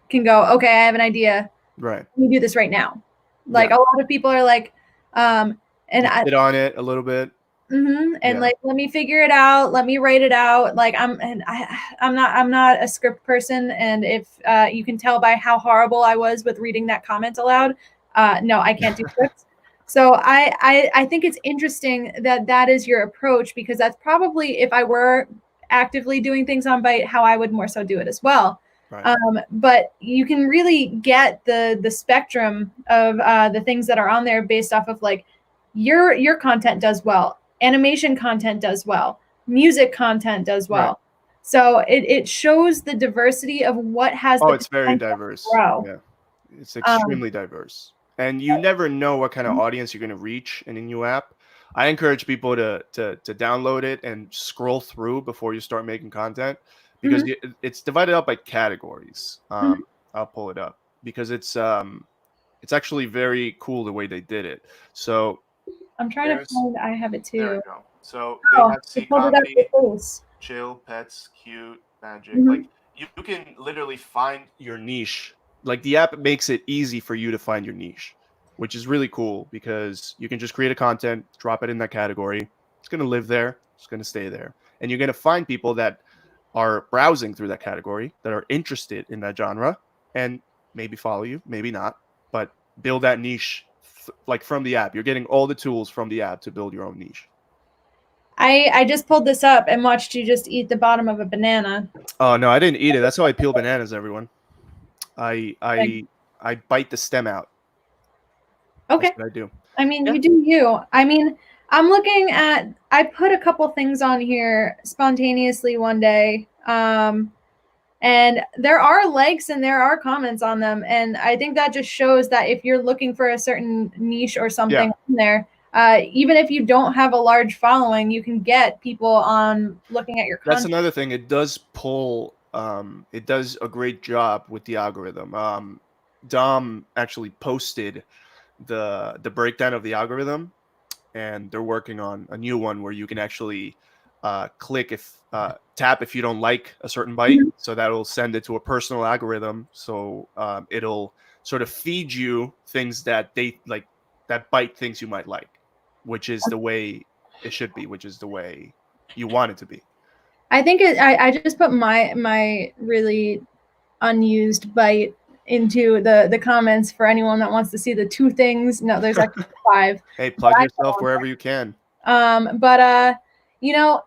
can go, okay, I have an idea. Right. You do this right now. Like a lot of people are like, and I get on it a little bit. And like, let me figure it out. Let me write it out. Like I'm not a script person. And if you can tell by how horrible I was with reading that comment aloud, no, I can't do scripts. So I think it's interesting that is your approach because that's probably, if I were actively doing things on Byte, how I would more so do it as well. Right. But you can really get the spectrum of the things that are on there based off of like your content does well, animation content does well, music content does well. Right. So it shows the diversity of what has. Oh, it's very diverse. Yeah, it's extremely diverse. And you never know what kind of audience you're going to reach in a new app. I encourage people to download it and scroll through before you start making content because it's divided up by categories. I'll pull it up because it's actually very cool the way they did it. So I'm trying to find. I have it too. There we go. So they have see comedy, chill, pets, cute, magic. Like you can literally find your niche. Like the app makes it easy for you to find your niche, which is really cool because you can just create a content, drop it in that category. It's going to live there. It's going to stay there. And you're going to find people that are browsing through that category, that are interested in that genre, and maybe follow you, maybe not, but build that niche like from the app. You're getting all the tools from the app to build your own niche. I just pulled this up and watched you just eat the bottom of a banana. Oh, no, I didn't eat it. That's how I peel bananas, everyone. I bite the stem out. Okay. That's what I do. I mean, you do you. I mean, I'm looking at, I put a couple things on here spontaneously one day. And there are likes and there are comments on them. And I think that just shows that if you're looking for a certain niche or something in there, even if you don't have a large following, you can get people on looking at your content. That's another thing. It does pull, it does a great job with the algorithm. Dom actually posted the breakdown of the algorithm, and they're working on a new one where you can actually tap if you don't like a certain Byte, so that'll send it to a personal algorithm. So it'll sort of feed you things that they like, that Byte thinks you might like, which is the way it should be, which is the way you want it to be. I think I just put my really unused Byte into the comments for anyone that wants to see the 2 things. No, there's like 5. Hey, plug yourself wherever you can. You know,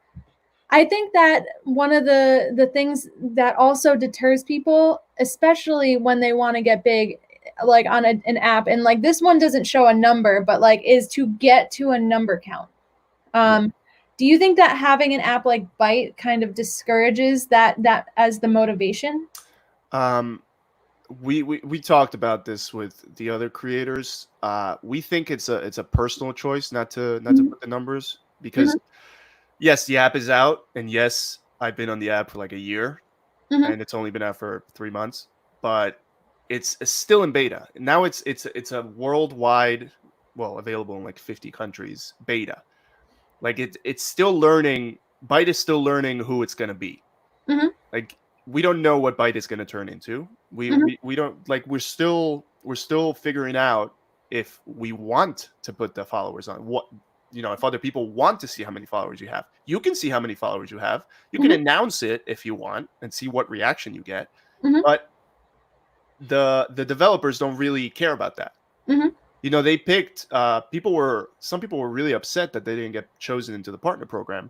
I think that one of the things that also deters people especially when they want to get big, like on an app, and like this one doesn't show a number, but like is to get to a number count. Do you think that having an app like Byte kind of discourages that as the motivation? We talked about this with the other creators. We think it's a personal choice not to put the numbers, because yes, the app is out, and yes, I've been on the app for like a year, and it's only been out for 3 months, but it's still in beta. Now it's a worldwide, well, available in like 50 countries beta. Like it's still learning. Byte is still learning who it's gonna be. Like we don't know what Byte is gonna turn into. We don't, like, we're still figuring out if we want to put the followers on. What, if other people want to see how many followers you have, you can see how many followers you have. You can announce it if you want and see what reaction you get. But the developers don't really care about that. They picked some people were really upset that they didn't get chosen into the partner program,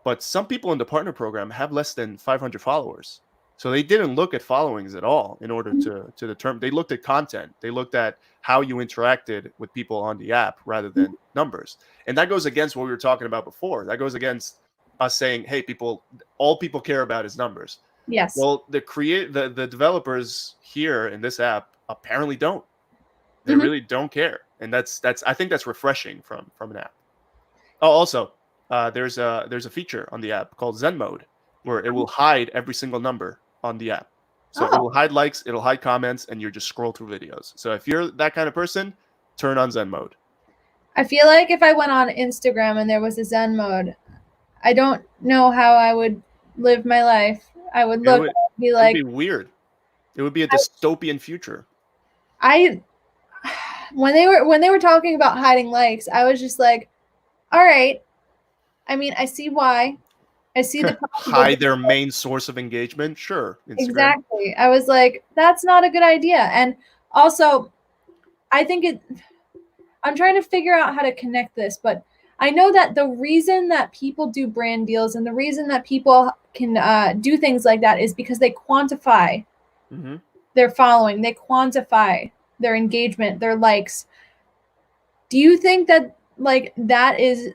but some people in the partner program have less than 500 followers. So they didn't look at followings at all in order to determine. They looked at content. They looked at how you interacted with people on the app rather than numbers. And that goes against what we were talking about before. That goes against us saying, hey, all people care about is numbers. Yes. Well, the developers here in this app apparently don't. They really don't care. And that's I think that's refreshing from an app. Oh, also, there's a feature on the app called Zen mode, where it will hide every single number on the app. So it will hide likes, it'll hide comments, and you just scroll through videos. So if you're that kind of person, turn on Zen mode. I feel like if I went on Instagram and there was a Zen mode, I don't know how I would live my life. I would look and be like, it would be weird. It would be a dystopian future. When they were talking about hiding likes, I was just like, all right. I mean, I see why. I see the hide their main source of engagement. Sure. Instagram. Exactly. I was like, that's not a good idea. And also, I think I'm trying to figure out how to connect this, but I know that the reason that people do brand deals and the reason that people can do things like that is because they quantify their following, they quantify their engagement, their likes. Do you think that that is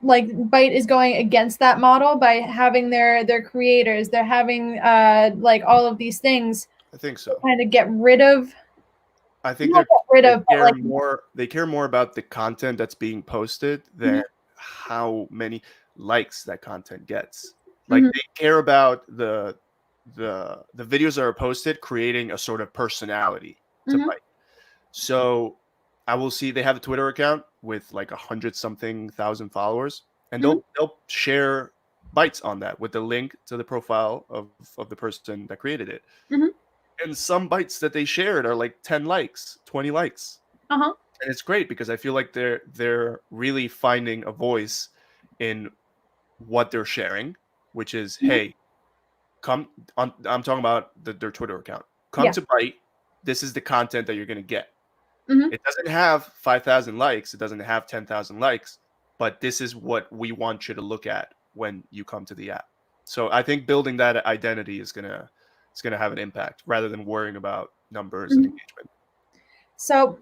Byte is going against that model by having their creators, they're having all of these things? I think so. Kind of get rid of. I think they care more about the content that's being posted than how many likes that content gets. Like they care about the videos that are posted creating a sort of personality to Byte. So I will see they have a Twitter account with like 100-something thousand followers, and they'll share Bytes on that with the link to the profile of the person that created it. And some Bytes that they shared are like 10 likes, 20 likes. And it's great because I feel like they're really finding a voice in what they're sharing, which is, hey, come on. I'm talking about their Twitter account. Come to Byte. This is the content that you're going to get. It doesn't have 5,000 likes. It doesn't have 10,000 likes, but this is what we want you to look at when you come to the app. So I think building that identity is gonna have an impact rather than worrying about numbers and engagement. So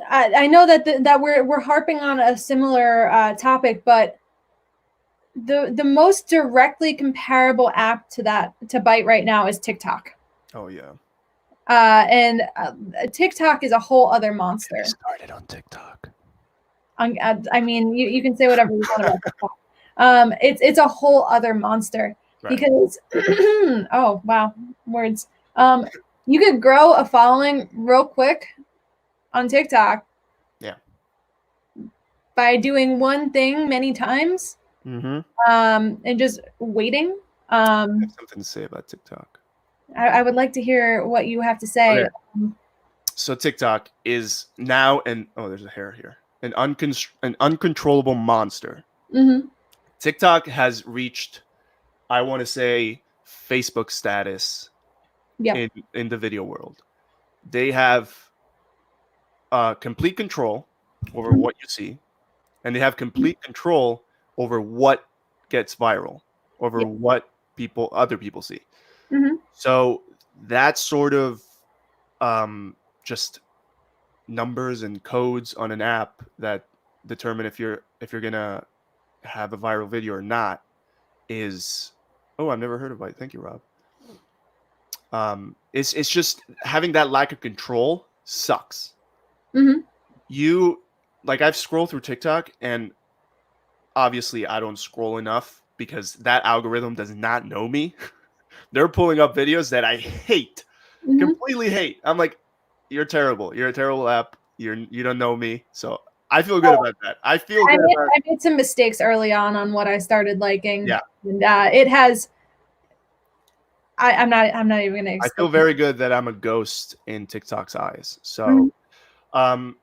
I know that we're harping on a similar topic, but the most directly comparable app to Byte right now is TikTok. Oh yeah. And TikTok is a whole other monster. It started on TikTok. I mean, you can say whatever you want about TikTok. It's a whole other monster because oh wow, words. You could grow a following real quick on TikTok. Yeah. By doing one thing many times. And just waiting. I have something to say about TikTok. I would like to hear what you have to say. Okay. So TikTok is now there's a hair here. An uncontrollable monster. TikTok has reached, I want to say, Facebook status in the video world. They have complete control over what you see, and they have complete control over what gets viral, over what other people see. Mhm. So that sort of just numbers and codes on an app that determine if you're gonna have a viral video or not is, oh, I've never heard of it. Thank you, Rob. It's just having that lack of control sucks. Mhm. You like, I've scrolled through TikTok, and obviously I don't scroll enough because that algorithm does not know me. They're pulling up videos that I hate, Mhm. completely hate. I'm like, you're terrible. You're a terrible app. You don't know me. So I feel good about that. I feel good about I made some mistakes early on what I started liking. Yeah. And it has. I'm not even gonna I explain. feel very good that I'm a ghost in TikTok's eyes. Mhm. So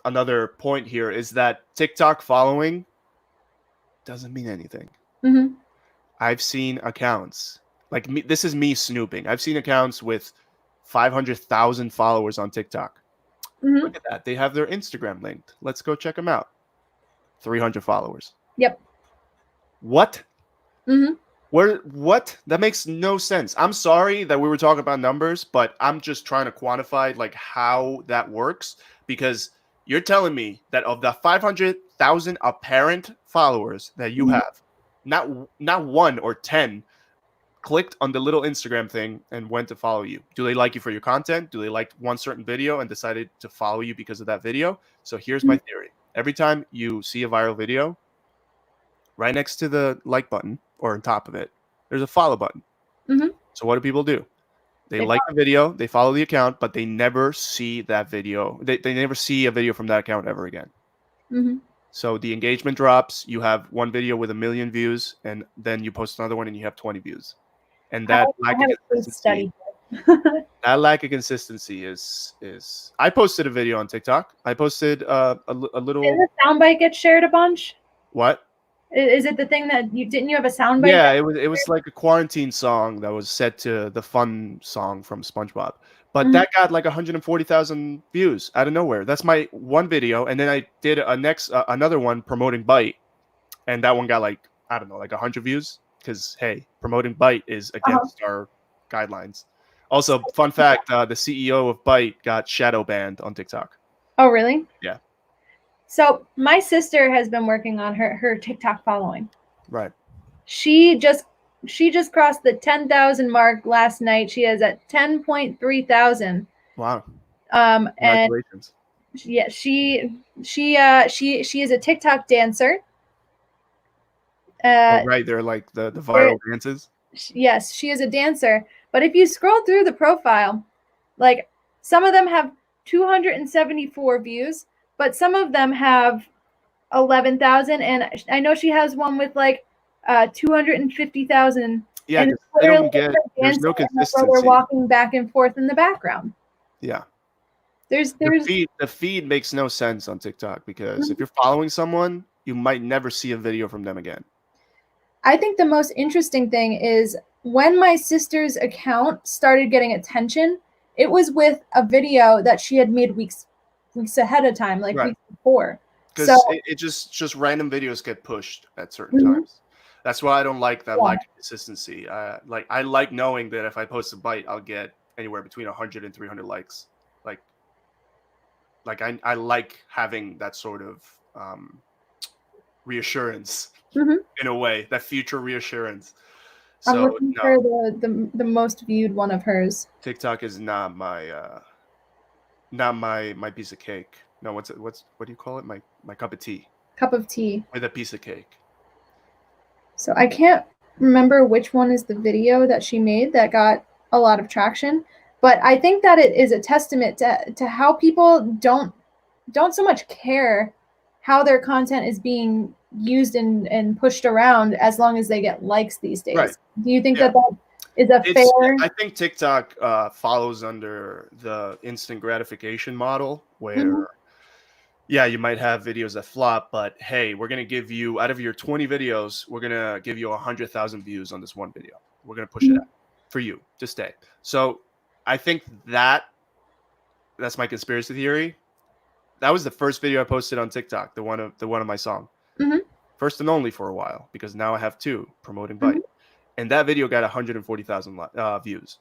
another point here is that TikTok following doesn't mean anything. Mhm. I've seen accounts like me. This is me snooping. I've seen accounts with 500,000 followers on TikTok. Mhm. Look at that. They have their Instagram linked. Let's go check them out. 300 followers. Yep. What? Mhm. What? That makes no sense. I'm sorry that we were talking about numbers, but I'm just trying to quantify like how that works, because you're telling me that of the 500,000 apparent followers that you Mhm. have, not 1 or 10 clicked on the little Instagram thing and went to follow you. Do they like you for your content? Do they like one certain video and decided to follow you because of that video? So here's my theory. Every time you see a viral video, right next to the like button or on top of it, there's a follow button. Mhm. So what do? They They like the video, they follow the account, but they never see that video. They never see a video from that account ever again. Mhm. So the engagement drops. You have one video with 1 million views, and then you post another one and you have 20 views. And that I lack have of a case consistency, study. is I posted a video on TikTok. I posted a Didn't little the soundbite get shared a bunch? what? Is it the thing that you didn't you have a soundbite? Yeah, it was like a quarantine song that was set to the fun song from SpongeBob. But Mhm. that got like 140,000 views out of nowhere. That's my one video, and then I did another one promoting Byte, and that one got like, I don't know, like 100 views, because hey, promoting Byte is against our guidelines. Also, fun fact, the CEO of Byte got shadow banned on TikTok. Oh, really? Yeah. So my sister has been working on her TikTok following. Right. She just crossed the 10,000 mark last night. She is at 10.3 thousand. Wow. And Congratulations. yeah, she is a TikTok dancer. Oh, right, they're like the viral dances. Yes, she is a dancer. But if you scroll through the profile, like some of them have 274 views, but some of them have 11,000, and I know she has one with like 250,000. Yeah, and 'cause they don't get, there's no they're consistency. walking back and forth in the background. Yeah. There's The feed makes no sense on TikTok, because if you're following someone, you might never see a video from them again. I think the most interesting thing is when my sister's account started getting attention, it was with a video that she had made weeks ahead of time, like Right. weeks before. Because So it just random videos get pushed at certain Mhm. times. That's why I don't like that Yeah. lack of consistency. I like knowing that if I post a Byte, I'll get anywhere between 100 and 300 likes. I like having that sort of reassurance Mhm. in a way, that future reassurance. I'm So looking no, for the most viewed one of hers. TikTok is not my piece of cake. No, what do you call it? My cup of tea Cup of tea. with a piece of cake. So I can't remember which one is the video that she made that got a lot of traction, but I think that it is a testament to how people don't so much care how their content is being used and pushed around, as long as they get likes these days. Right. Do you think Yeah. that is a fair? I think TikTok follows under the instant gratification model, where Mhm. yeah, you might have videos that flop, but hey, we're gonna give you, out of your 20 videos, we're gonna give you 100,000 views on this one video. We're gonna push it out for you to stay. So I think that's my conspiracy theory. That was the first video I posted on TikTok, the one of my song. Mhm. First and only for a while, because now I have two promoting Mhm. Byte. and that video got 140,000 views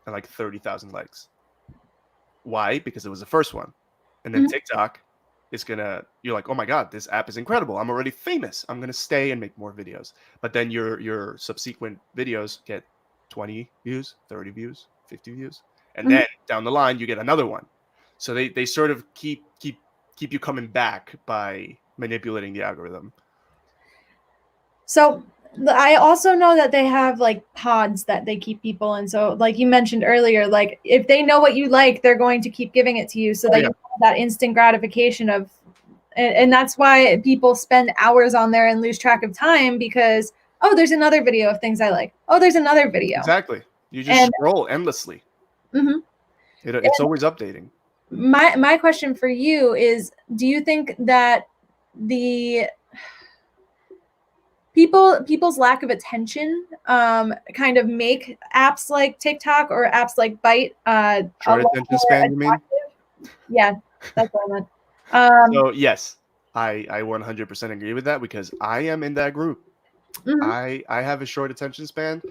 and like 30,000 likes. Why? Because it was the first one. And then TikTok is you're like, oh my God, this app is incredible. I'm already famous. I'm gonna stay and make more videos. But then your subsequent videos get 20 views, 30 views, 50 views. And then down the line you get another one. So they sort of keep you coming back by manipulating the algorithm. So I also know that they have like pods that they keep people in. So like you mentioned earlier, like if they know what you like, they're going to keep giving it to you so that you have that instant gratification of, and that's why people spend hours on there and lose track of time because, oh, there's another video of things I like. Oh, there's another video. Exactly. You just scroll endlessly. It's always updating. My question for you is, do you think that the people's lack of attention kind of make apps like TikTok or apps like Byte short attention span, you mean? Yeah, that's what I meant. So yes, I 100% agree with that because I am in that group. I have a short attention span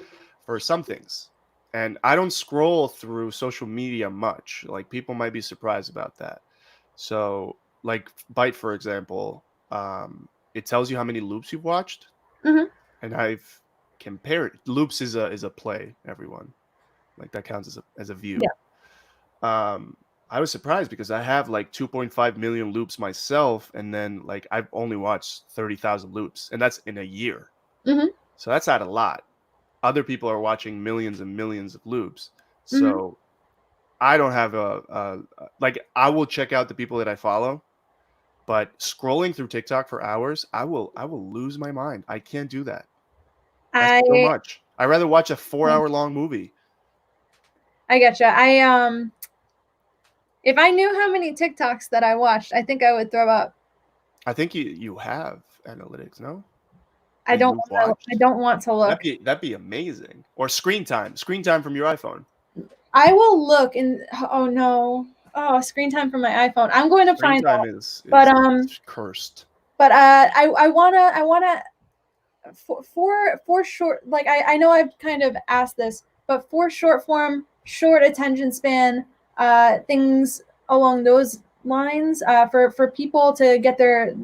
for some things, and I don't scroll through social media much. Like people might be surprised about that. So like Byte, for example, it tells you how many loops you've watched. And I've compared loops is a play, everyone. Like that counts as a view. Yeah. I was surprised because I have like 2.5 million loops myself, and then like I've only watched 30,000 loops, and that's in a year. So that's not a lot. Other people are watching millions and millions of loops. So I don't have like I will check out the people that I follow, but scrolling through TikTok for hours, I will lose my mind. I can't do that. That's so much. I'd rather watch a 4-hour long movie. I getcha. If I knew how many TikToks that I watched, I think I would throw up. I think you have analytics, no? I don't want to look. That'd be amazing. Or screen time from your iPhone. I will look and screen time from my iPhone. I'm going to find out. Is cursed. But I wanna for short, like I know I've kind of asked this, but for short form, short attention span, things along those lines, for people to get their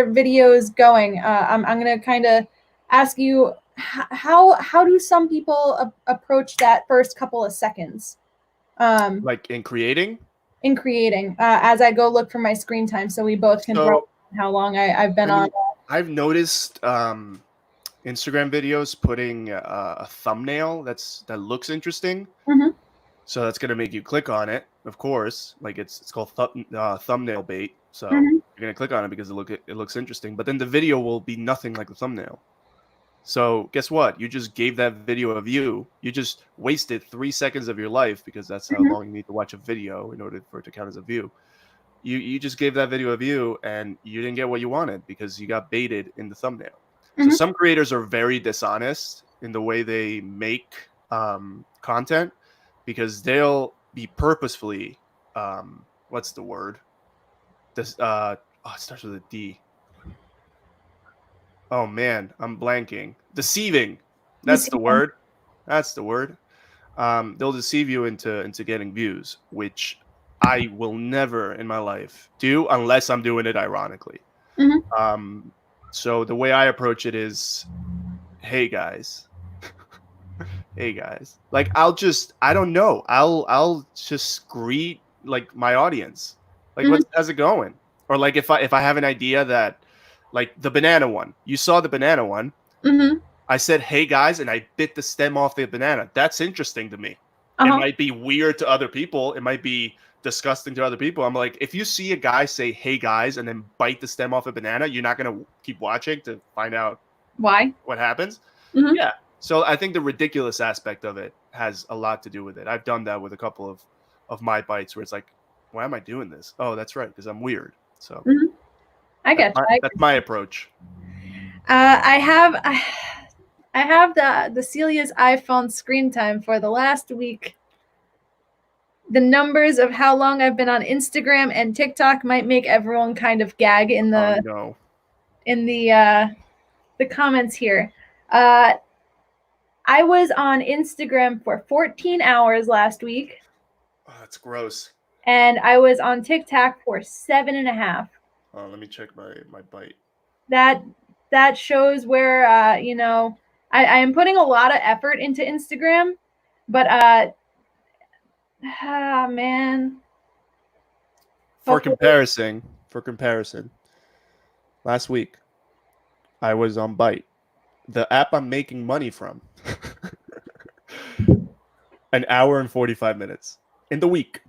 videos going, I'm gonna kind of ask you how do some people approach that first couple of seconds, like in creating as I go look for my screen time, so we both can throw how long I've been on. I've noticed Instagram videos putting a thumbnail that looks interesting. So that's gonna make you click on it, of course. Like it's called thumbnail bait. So you're gonna click on it because it looks interesting. But then the video will be nothing like the thumbnail. So guess what? You just gave that video a view. You just wasted 3 seconds of your life because that's how long you need to watch a video in order for it to count as a view. You just gave that video a view and you didn't get what you wanted because you got baited in the thumbnail. So some creators are very dishonest in the way they make content because they'll be purposefully what's the word? This it starts with a D. Oh man, I'm blanking. Deceiving. That's the word. They'll deceive you into getting views, which I will never in my life do unless I'm doing it ironically. So the way I approach it is, hey guys. Hey guys. Like I'll just greet like my audience. Like how's it going? Or like if I have an idea that, like the banana one. You saw the banana one. I said, hey guys, and I bit the stem off the banana. That's interesting to me. It might be weird to other people. It might be disgusting to other people. I'm like, if you see a guy say, hey guys, and then bite the stem off a banana, you're not going to keep watching to find out what happens. Yeah. So I think the ridiculous aspect of it has a lot to do with it. I've done that with a couple of my bites where it's like, why am I doing this? Oh, that's right, because I'm weird. So I get you. That's my approach. I have the Celia's iPhone screen time for the last week. The numbers of how long I've been on Instagram and TikTok might make everyone kind of gag in the comments here. I was on Instagram for 14 hours last week. Oh, that's gross. And I was on TikTok for 7.5. Oh, let me check my Byte. That shows where I am putting a lot of effort into Instagram, but man. For comparison, last week I was on Byte, the app I'm making money from. An hour and 45 minutes in the week.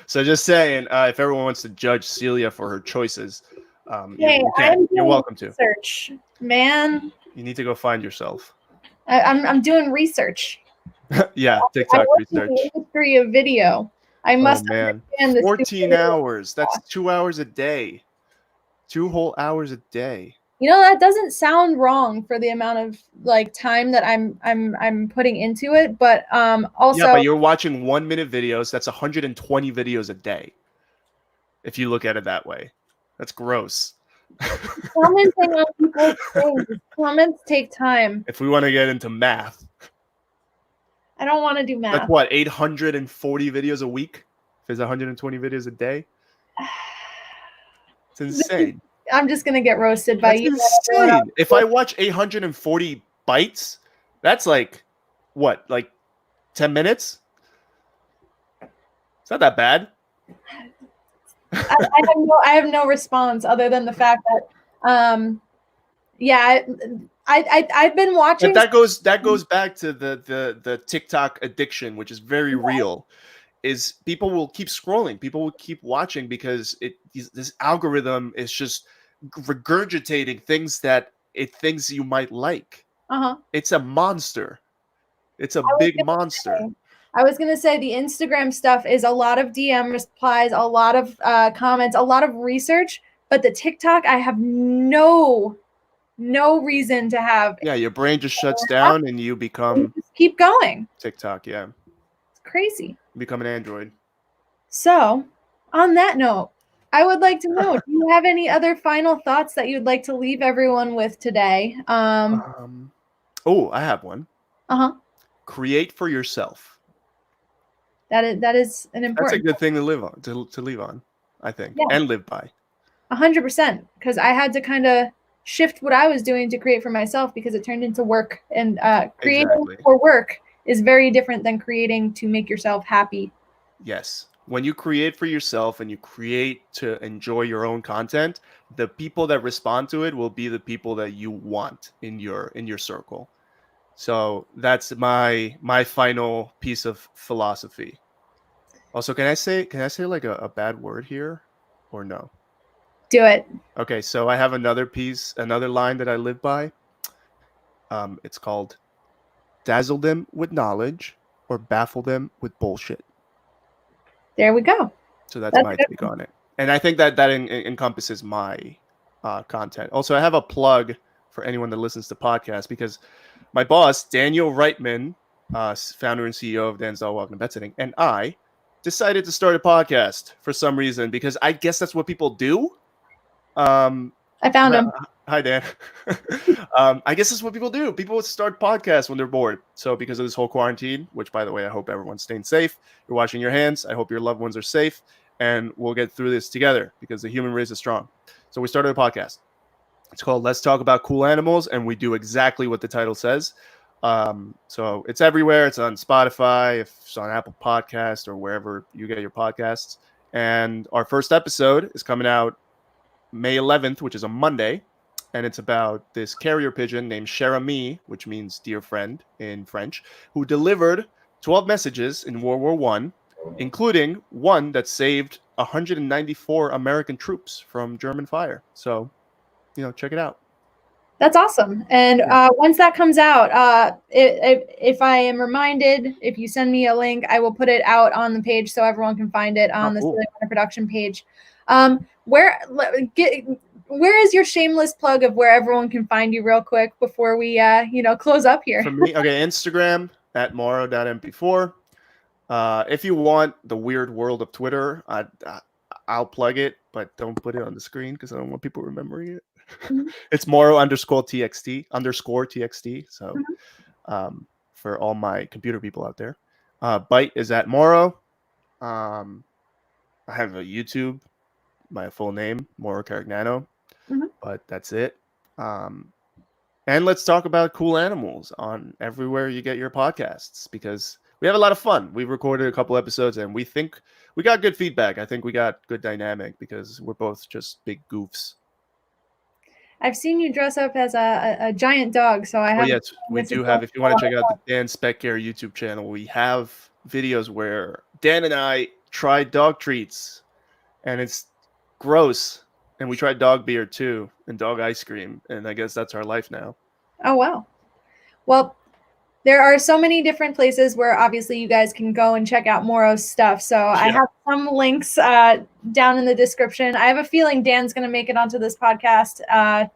So just saying, if everyone wants to judge Celia for her choices, you can. You're welcome to. Research, man. You need to go find yourself. I'm doing research. Yeah, TikTok research. In the industry of video. I must understand this. 14 hours. That's 2 hours a day. 2 whole hours a day. You know, that doesn't sound wrong for the amount of like time that I'm putting into it, but also yeah, but you're watching 1 minute videos. That's 120 videos a day. If you look at it that way, that's gross. Commenting on people's things. Comments take time. If we want to get into math, I don't want to do math. that's what, 840 videos a week? If it's 120 videos a day, it's insane. I'm just gonna get roasted by you. Insane. If I watch 840 bytes, that's like what, like 10 minutes? It's not that bad. I have no response other than the fact that I've been watching. But that goes back to the TikTok addiction, which is very real. Is people will keep scrolling, people will keep watching because this algorithm is just regurgitating things that it thinks you might like. It's a monster. It's a big monster. I was gonna say the Instagram stuff is a lot of DM replies, a lot of comments, a lot of research, but the TikTok I have no reason to have. Yeah, your brain just shuts down and you become just keep going. TikTok, yeah. It's crazy. Become an android. So, on that note, I would like to know, do you have any other final thoughts that you'd like to leave everyone with today? Oh, I have one. Create for yourself. That is an important. That's a good thing to live on, to leave on, I think, and live by. 100%, because I had to kind of shift what I was doing to create for myself because it turned into work, and creating for work is very different than creating to make yourself happy. Yes. When you create for yourself and you create to enjoy your own content, the people that respond to it will be the people that you want in your circle. So that's my final piece of philosophy. Also, can I say like a bad word here or no? Do it. Okay, so I have another line that I live by. It's called dazzle them with knowledge or baffle them with bullshit. There we go. So that's my take on it. And I think that encompasses my content. Also, I have a plug for anyone that listens to podcasts because my boss, Daniel Reitman, founder and CEO of Dan's Welcome to Pet Sitting, and I decided to start a podcast for some reason because I guess that's what people do. I found him. Hi, Dan. I guess that's what people do. People start podcasts when they're bored. So because of this whole quarantine, which, by the way, I hope everyone's staying safe. You're washing your hands. I hope your loved ones are safe. And we'll get through this together because the human race is strong. So we started a podcast. It's called Let's Talk About Cool Animals. And we do exactly what the title says. So it's everywhere. It's on Spotify, if it's on Apple Podcasts or wherever you get your podcasts. And our first episode is coming out May 11th, which is a Monday, and it's about this carrier pigeon named Cher Ami, which means dear friend in French, who delivered 12 messages in World War I, including one that saved 194 American troops from German fire. So, check it out. That's awesome. And once that comes out, if I am reminded, if you send me a link, I will put it out on the page so everyone can find it on the Celia Werner production page. Where is your shameless plug of where everyone can find you real quick before we close up here? For me, okay, Instagram at mauro.mp4. If you want the weird world of Twitter, I'll plug it, but don't put it on the screen because I don't want people remembering it. It's Mauro _TXT. So for all my computer people out there, Byte is at Mauro. I have a YouTube, my full name, Mauro Carignano, but that's it. And let's talk about cool animals on everywhere you get your podcasts, because we have a lot of fun. We've recorded a couple episodes and we think we got good feedback. I think we got good dynamic because we're both just big goofs. I've seen you dress up as a giant dog, so I have. Oh, yes, we do have. If you want to check out the Dan Speckcare YouTube channel, we have videos where Dan and I tried dog treats, and it's gross. And we tried dog beer too, and dog ice cream, and I guess that's our life now. Oh, wow. Well, there are so many different places where obviously you guys can go and check out Mauro's stuff. So I have some links down in the description. I have a feeling Dan's going to make it onto this podcast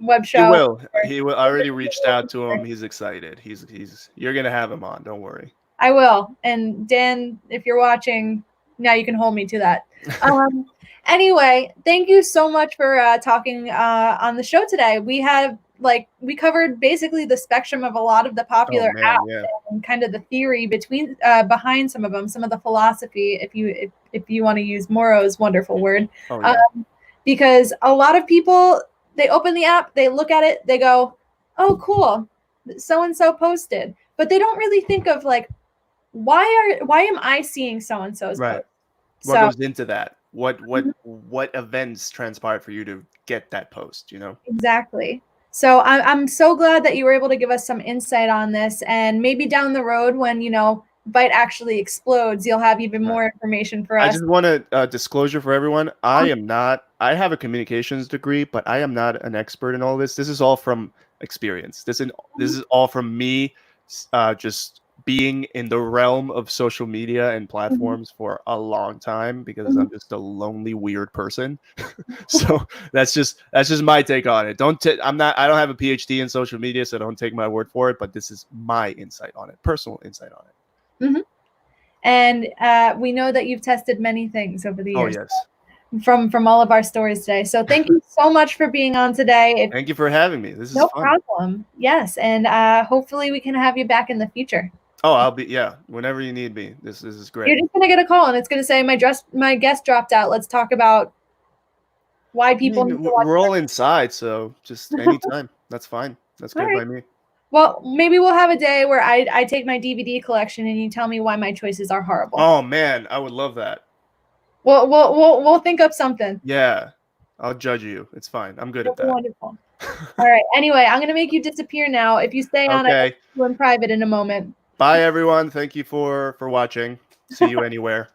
web show. He will. He will. I already reached out to him. He's excited. You're going to have him on. Don't worry. I will. And Dan, if you're watching, now you can hold me to that. Anyway, thank you so much for talking on the show today. We covered basically the spectrum of a lot of the popular apps and kind of the theory behind some of them, some of the philosophy, if you want to use Mauro's wonderful word. Because a lot of people, they open the app, they look at it, they go, oh, cool, so-and-so posted. But they don't really think of like, why am I seeing so-and-so's post? What goes into that? What events transpired for you to get that post, you know? Exactly. So I'm so glad that you were able to give us some insight on this, and maybe down the road when, Byte actually explodes, you'll have even more information for us. I just want a disclosure for everyone. I have a communications degree, but I am not an expert in all this. This is all from experience. This is all from me just being in the realm of social media and platforms for a long time, because I'm just a lonely, weird person. So that's just my take on it. I don't have a PhD in social media, so don't take my word for it, but this is my insight on it, personal insight on it. And we know that you've tested many things over the years. Oh, yes. From all of our stories today. So thank you so much for being on today. Thank you for having me. This is no fun. problem. Yes. And hopefully we can have you back in the future. Oh, I'll be, whenever you need me. This is great. You're just going to get a call and it's going to say, my guest dropped out. Let's talk about why people need to watch. We're all inside, so just anytime. That's fine. That's good by me. Well, maybe we'll have a day where I take my DVD collection and you tell me why my choices are horrible. Oh, man, I would love that. Well, we'll think up something. Yeah, I'll judge you. It's fine. I'm good at that. Wonderful. All right. Anyway, I'm going to make you disappear now. If you stay on, I'll see you in private in a moment. Bye, everyone. Thank you for watching. See you anywhere.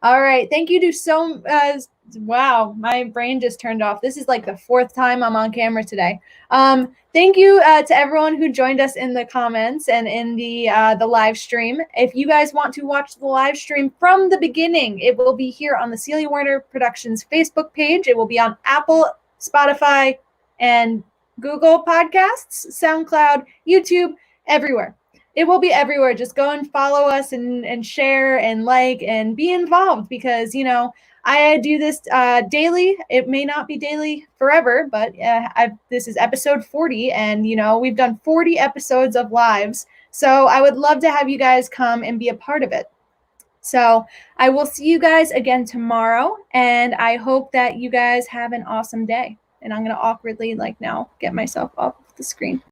All right. Thank you to wow, my brain just turned off. This is like the 4th time I'm on camera today. Thank you to everyone who joined us in the comments and in the live stream. If you guys want to watch the live stream from the beginning, it will be here on the Celia Werner Productions Facebook page. It will be on Apple, Spotify, and Google Podcasts, SoundCloud, YouTube, everywhere. It will be everywhere. Just go and follow us and share and like and be involved, because, I do this daily. It may not be daily forever, but this is episode 40, and, we've done 40 episodes of lives. So I would love to have you guys come and be a part of it. So I will see you guys again tomorrow, and I hope that you guys have an awesome day. And I'm going to awkwardly, now, get myself off the screen.